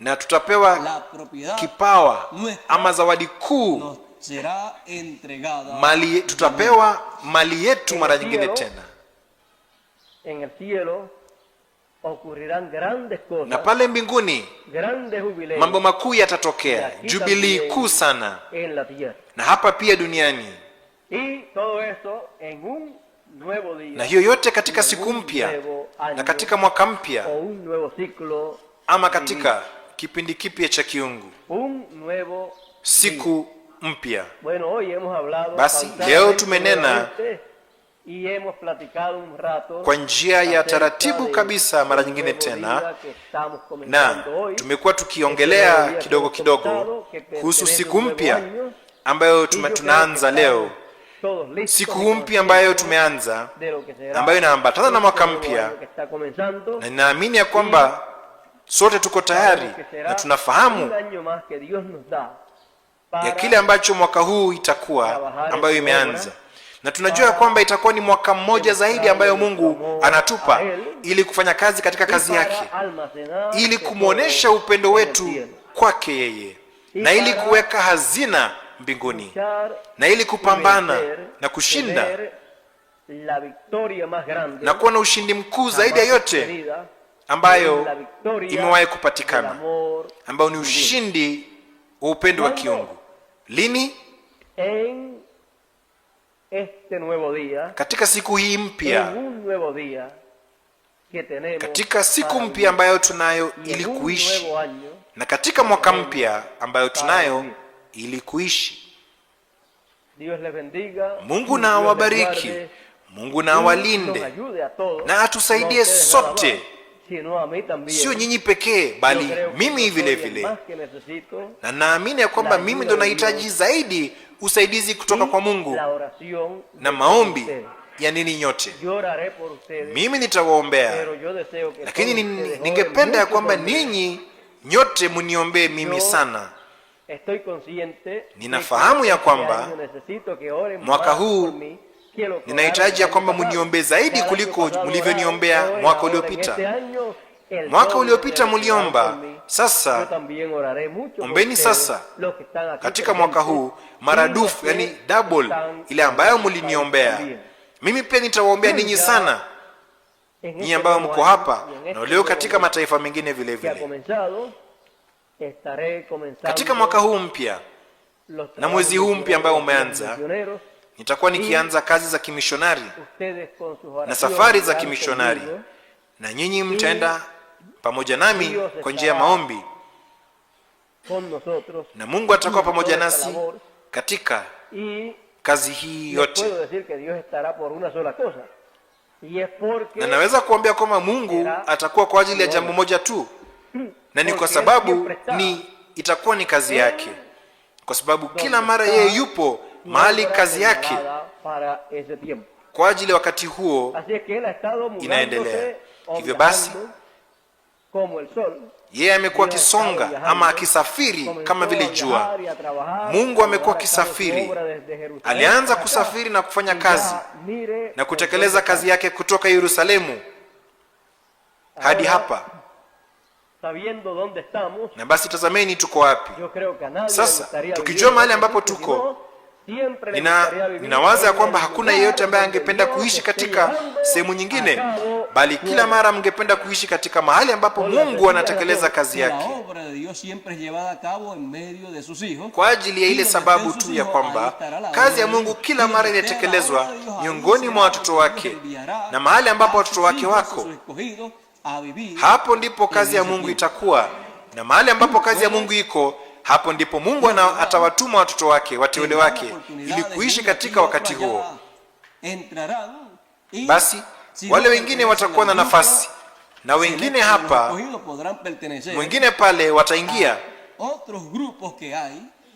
Na tutapewa kipawa ama zawadi kuu, mali, tutapewa mali yetu mara nyingine tena. Na pale mbinguni mambo makuu yatatokea, jubilii kuu sana, na hapa pia duniani. Na hiyo yote katika siku mpya na katika mwaka mpya ama katika kipindi kipya cha kiungu, siku mpya. Basi leo tumenena kwa njia ya taratibu kabisa mara nyingine tena, na tumekuwa tukiongelea kidogo kidogo kuhusu siku mpya ambayo tunaanza leo, siku mpya ambayo tumeanza, ambayo inaambatana na mwaka mpya, na ninaamini ya kwamba sote tuko tayari na tunafahamu ya kile ambacho mwaka huu itakuwa, ambayo imeanza, na tunajua kwamba itakuwa ni mwaka mmoja zaidi ambayo Mungu anatupa ili kufanya kazi katika kazi yake, ili kumuonesha upendo wetu kwake yeye, na ili kuweka hazina mbinguni, na ili kupambana na kushinda na kuwa na ushindi mkuu zaidi ya yote ambayo imewahi kupatikana, ambao ni ushindi wa upendo wa kiungu. Lini? Katika siku hii mpya, katika siku mpya ambayo tunayo ili kuishi, na katika mwaka mpya ambayo tunayo ili kuishi. Mungu na awabariki, Mungu na awalinde, na atusaidie sote, sio nyinyi pekee bali mimi vile vile. Na naamini ya kwamba mimi ndo nahitaji zaidi usaidizi kutoka kwa Mungu na maombi ya nini nyote. Mimi nitawaombea, lakini ningependa ya kwamba ninyi nyote muniombee mimi sana. Ninafahamu ya kwamba mwaka huu ninahitaji ya kwamba muniombee zaidi kuliko mlivyoniombea mwaka uliopita. Mwaka uliopita muliomba, sasa ombeni sasa katika mwaka huu maradufu, yani double ile ambayo muliniombea. Mimi pia nitawaombea ninyi sana, ninyi ambao mko hapa na leo katika mataifa mengine vile vile. Katika mwaka huu mpya na mwezi huu mpya ambao umeanza, nitakuwa nikianza kazi za kimishonari na safari za kimishonari, na nyinyi mtaenda pamoja nami kwa njia ya maombi, na Mungu atakuwa pamoja nasi katika kazi hii yote. Na naweza kuambia kwamba Mungu atakuwa kwa ajili ya jambo moja tu, na ni kwa sababu itakuwa ni kazi yake, kwa sababu kila mara yeye yupo mahali kazi yake kwa ajili wakati huo inaendelea. Hivyo basi yeye amekuwa akisonga ama akisafiri kama vile jua. Mungu amekuwa akisafiri, alianza kusafiri na kufanya kazi na kutekeleza kazi yake kutoka Yerusalemu hadi hapa. Na basi tazameni tuko wapi sasa. Tukijua mahali ambapo tuko, ninawaza ya kwamba hakuna yeyote ambaye angependa kuishi katika sehemu nyingine, bali kila mara mngependa kuishi katika mahali ambapo Mungu anatekeleza kazi yake, kwa ajili ya ile sababu tu ya kwamba kazi ya Mungu kila mara inatekelezwa miongoni mwa watoto wake, na mahali ambapo watoto wake wako, hapo ndipo kazi ya Mungu itakuwa, na mahali ambapo kazi ya Mungu iko, hapo ndipo Mungu atawatuma watoto wake, wateule wake, ili kuishi katika wakati huo. Basi wale wengine watakuwa na nafasi, na wengine hapa, wengine pale wataingia,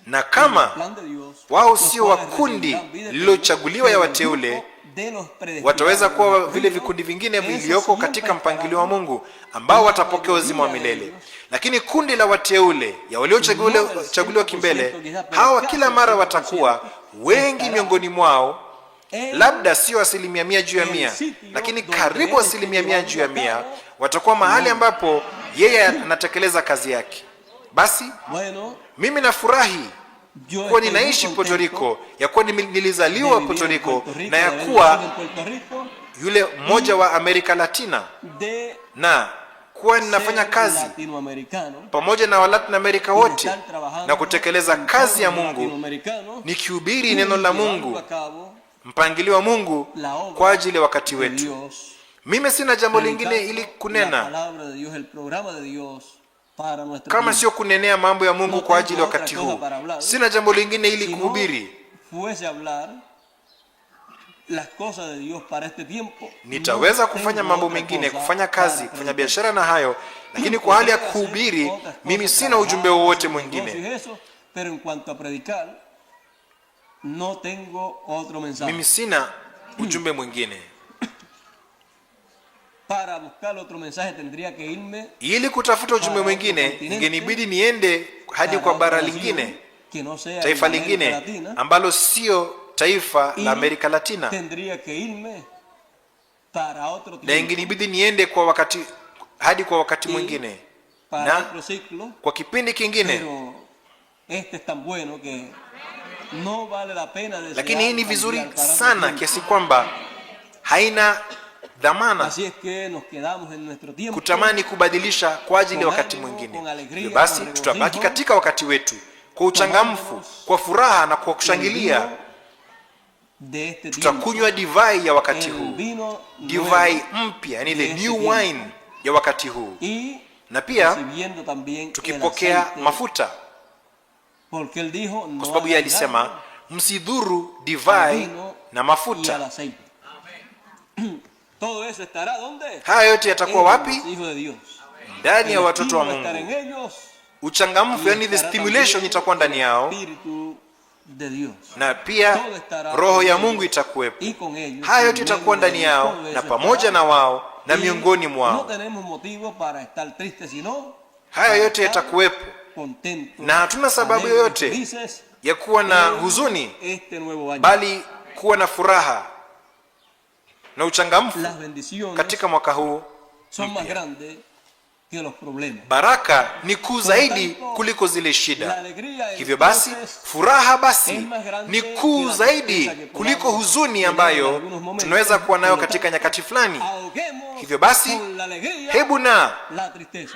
na kama wao sio wa kundi lililochaguliwa ya wateule, wataweza kuwa vile vikundi vingine vilioko katika mpangilio wa Mungu, ambao watapokea uzima wa milele. Lakini kundi la wateule ya waliochaguliwa kimbele, hawa kila mara watakuwa wengi miongoni mwao, labda sio 100% juu ya 100, lakini karibu 100% juu ya 100, watakuwa mahali ambapo yeye anatekeleza kazi yake. Basi mimi nafurahi kuwa ninaishi Puerto Rico, ya kuwa nilizaliwa Puerto Rico, na ya kuwa yule mmoja wa Amerika Latina, na kuwa ninafanya kazi pamoja na Latin America wote na kutekeleza kazi ya Mungu, nikihubiri neno la Mungu, mpangilio wa Mungu kwa ajili ya wakati wetu. Mimi sina jambo lingine ili kunena kama sio kunenea mambo ya Mungu kwa ajili wakati huu. Sina jambo lingine ili kuhubiri. Nitaweza kufanya mambo mengine, kufanya kazi, kufanya biashara na hayo, lakini kwa hali ya kuhubiri mimi sina ujumbe wowote mwingine. Mimi sina ujumbe mwingine. Ili kutafuta ujumbe mwingine, ingenibidi niende hadi kwa bara lingine, taifa lingine ambalo sio taifa la Amerika Latina, na ingenibidi niende hadi kwa wakati mwingine na kwa kipindi kingine. Lakini hii ni vizuri sana kiasi kwamba haina dhamana kutamani kubadilisha kwa ajili ya wakati mwingine. Hivyo basi tutabaki katika wakati wetu kwa uchangamfu, kwa furaha na kwa kushangilia. Tutakunywa divai ya wakati huu, divai mpya, yani the new wine ya wakati huu, na pia tukipokea mafuta, kwa sababu yeye alisema msidhuru divai na mafuta. Haya yote yatakuwa wapi? Ndani ya watoto wa Mungu. Uchangamfu, yani the stimulation, itakuwa ndani yao, na pia roho ya Mungu itakuwepo. Haya yote itakuwa ndani yao na pamoja na wao na miongoni mwao. Haya yote yatakuwepo, na hatuna sababu yoyote ya kuwa na huzuni, bali kuwa na furaha na uchangamfu katika mwaka huu mpya. Baraka ni kuu zaidi kuliko zile shida. Hivyo basi furaha basi ni kuu zaidi kuliko huzuni ambayo tunaweza kuwa nayo katika nyakati fulani. Hivyo basi hebu na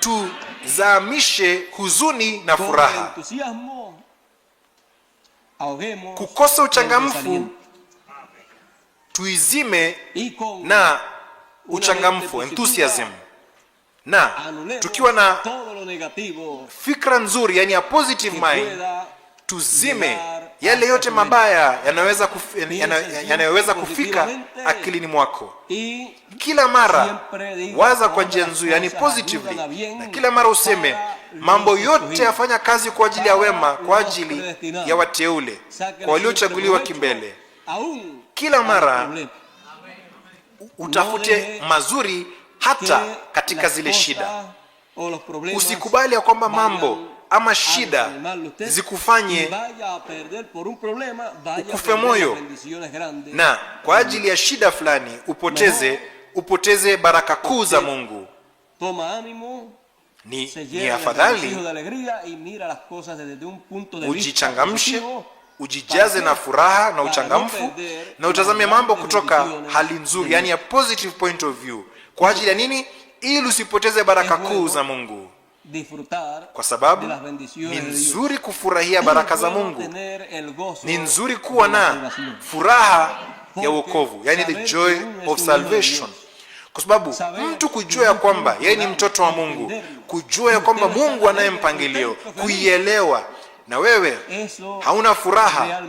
tuzamishe huzuni na furaha. Kukosa uchangamfu tuizime na uchangamfu, enthusiasm, na tukiwa na fikra nzuri, yani a positive mind, tuzime yale yote mabaya yanayoweza kufika akilini mwako. Kila mara waza kwa njia nzuri, yani positively, na kila mara useme mambo yote yafanya kazi kwa ajili ya wema, kwa ajili ya wateule, kwa waliochaguliwa kimbele. Kila mara utafute mazuri hata katika zile shida. Usikubali ya kwamba mambo ama shida zikufanye ukufe moyo, na kwa ajili ya shida fulani upoteze baraka kuu za Mungu. Ni afadhali ujichangamshe, ujijaze na furaha na uchangamfu, na utazame mambo kutoka hali nzuri, yani a positive point of view. Kwa ajili ya nini? Ili usipoteze baraka kuu za Mungu. Kwa sababu ni nzuri kufurahia baraka za Mungu, ni nzuri kuwa na furaha ya wokovu, yani the joy of salvation. Kwa sababu mtu kujua ya kwamba yeye ni mtoto wa Mungu, kujua ya kwamba Mungu anaye mpangilio, kuielewa, na wewe hauna furaha,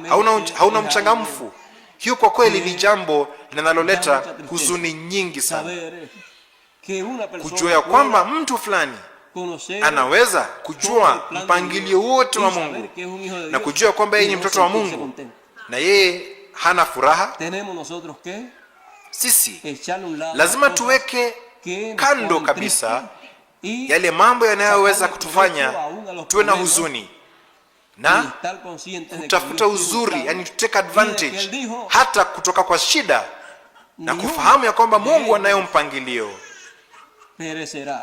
hauna mchangamfu, hiyo kwa kweli ni jambo linaloleta huzuni nyingi sana. Kujua ya kwamba mtu fulani anaweza kujua mpangilio wote wa Mungu na kujua kwamba yeye ni mtoto wa Mungu na yeye hana furaha, sisi lazima tuweke kando kabisa yale mambo yanayoweza kutufanya tuwe na huzuni na kutafuta uzuri, yani to take advantage hata kutoka kwa shida, na kufahamu ya kwamba Mungu anayo mpangilio,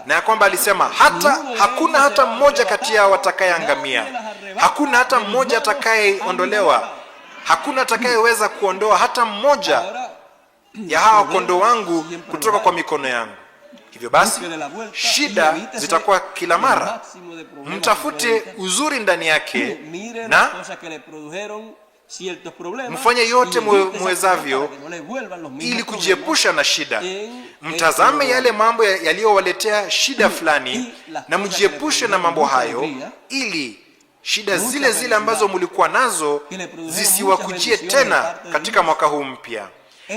na ya kwamba alisema hakuna hata mmoja kati yao atakayeangamia, hakuna hata mmoja atakayeondolewa, hakuna atakayeweza kuondoa hata mmoja ya hao kondoo wangu kutoka kwa mikono yangu. Hivyo basi shida zitakuwa kila mara, mtafute uzuri ndani yake na mfanye yote muwezavyo ili kujiepusha na shida. Mtazame yale mambo yaliyowaletea shida fulani na mjiepushe na mambo hayo, ili shida zile ambazo mlikuwa nazo zisiwakujie tena katika mwaka huu mpya.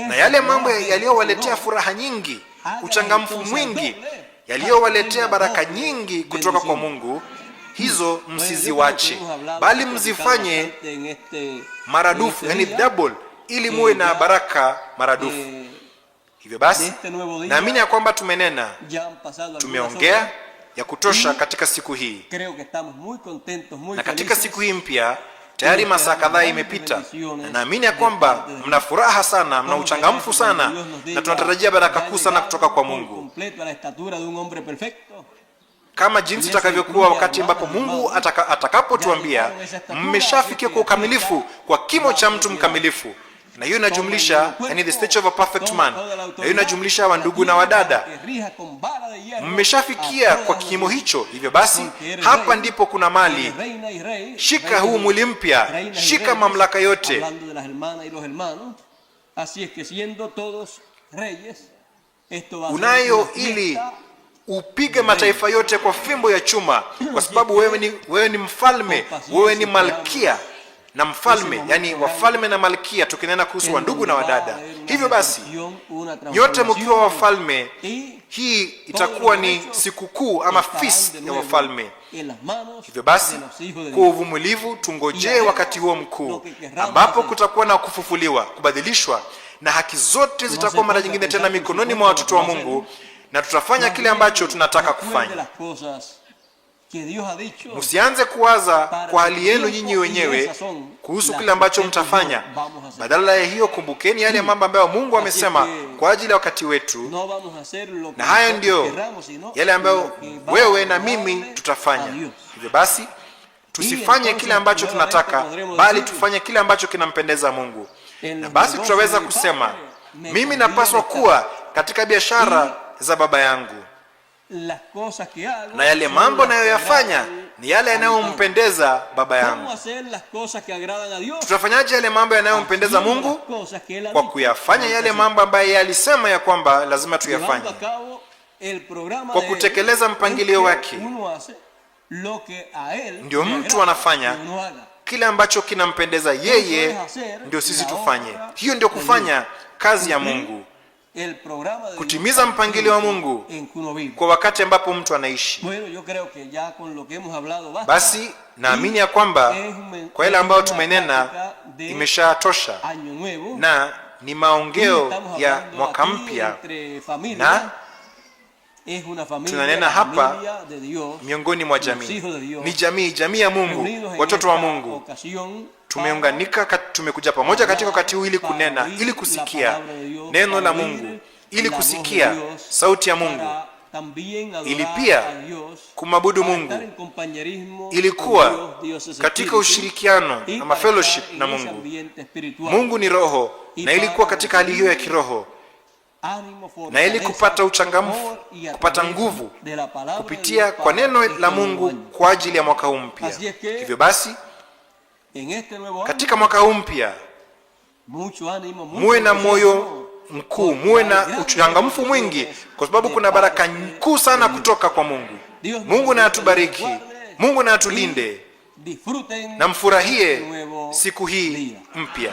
Na yale mambo yaliyowaletea furaha nyingi, uchangamfu mwingi, yaliyowaletea baraka nyingi kutoka kwa Mungu, hizo msiziwache, bali mzifanye maradufu, yani double, ili muwe na baraka maradufu. Hivyo basi naamini ya kwamba tumeongea ya kutosha katika siku hii, na katika siku hii mpya tayari masaa kadhaa imepita, na naamini ya kwamba mna furaha sana, mna uchangamfu sana, na tunatarajia baraka kuu sana kutoka kwa Mungu, kama jinsi itakavyokuwa wakati ambapo Mungu atakapotuambia mmeshafikia kwa ukamilifu, kwa kimo cha mtu mkamilifu. Na hiyo inajumlisha, yani the stage of a perfect man, na hiyo inajumlisha wandugu na wadada, mmeshafikia kwa kimo hicho. Hivyo basi hapa ndipo kuna mali. Shika huu mwili mpya, shika mamlaka yote, unayo ili upige mataifa yote kwa fimbo ya chuma, kwa sababu wewe ni mfalme, wewe ni malkia na mfalme, yani wafalme na malkia, tukinena kuhusu wandugu na wadada. Hivyo basi nyote mkiwa wafalme, hii itakuwa ni sikukuu ama feast ya wafalme. Hivyo basi kwa uvumilivu tungojee wakati huo mkuu, ambapo kutakuwa na kufufuliwa, kubadilishwa, na haki zote zitakuwa mara nyingine tena mikononi mwa watoto wa Mungu, na tutafanya kile ambacho tunataka kufanya. Msianze kuwaza kwa hali yenu nyinyi wenyewe kuhusu kile ambacho mtafanya. Badala ya hiyo, kumbukeni yale mambo ambayo Mungu amesema kwa ajili ya wakati wetu, na hayo ndio yale ambayo wewe na mimi tutafanya. Hivyo basi tusifanye kile ambacho tunataka, bali tufanye kile ambacho kinampendeza Mungu. Na basi tutaweza kusema, mimi napaswa kuwa katika biashara za Baba yangu, na yale mambo nayoyafanya ni yale yanayompendeza Baba yangu. Tutafanyaje yale mambo yanayompendeza Mungu? Kwa kuyafanya yale mambo ambayo yeye alisema ya kwamba lazima tuyafanye, kwa kutekeleza mpangilio wake. Ndio mtu anafanya kile ambacho kinampendeza yeye ndio sisi tufanye. Hiyo ndio kufanya kazi ya Mungu, kutimiza mpangilio wa Mungu kwa wakati ambapo mtu anaishi. Basi naamini ya kwamba kwa yale ambayo tumenena imeshatosha, na ni maongeo ya mwaka mpya, na tunanena hapa miongoni mwa jamii. Ni jamii ya Mungu, watoto wa Mungu. Tumeunganika, tumekuja pamoja katika wakati huu ili kunena, ili kusikia neno la Mungu, ili kusikia sauti ya Mungu, ili pia kumabudu Mungu, ilikuwa katika ushirikiano na fellowship na Mungu. Mungu ni roho, na ilikuwa katika hali hiyo ya kiroho, na ili kupata uchangamfu, kupata nguvu kupitia kwa neno la Mungu kwa ajili ya mwaka huu mpya. Hivyo basi katika mwaka huu mpya muwe na moyo mkuu, muwe na uchangamfu mwingi, kwa sababu kuna baraka kuu sana kutoka kwa Mungu. Mungu na atubariki, Mungu na atulinde, na mfurahie siku hii mpya.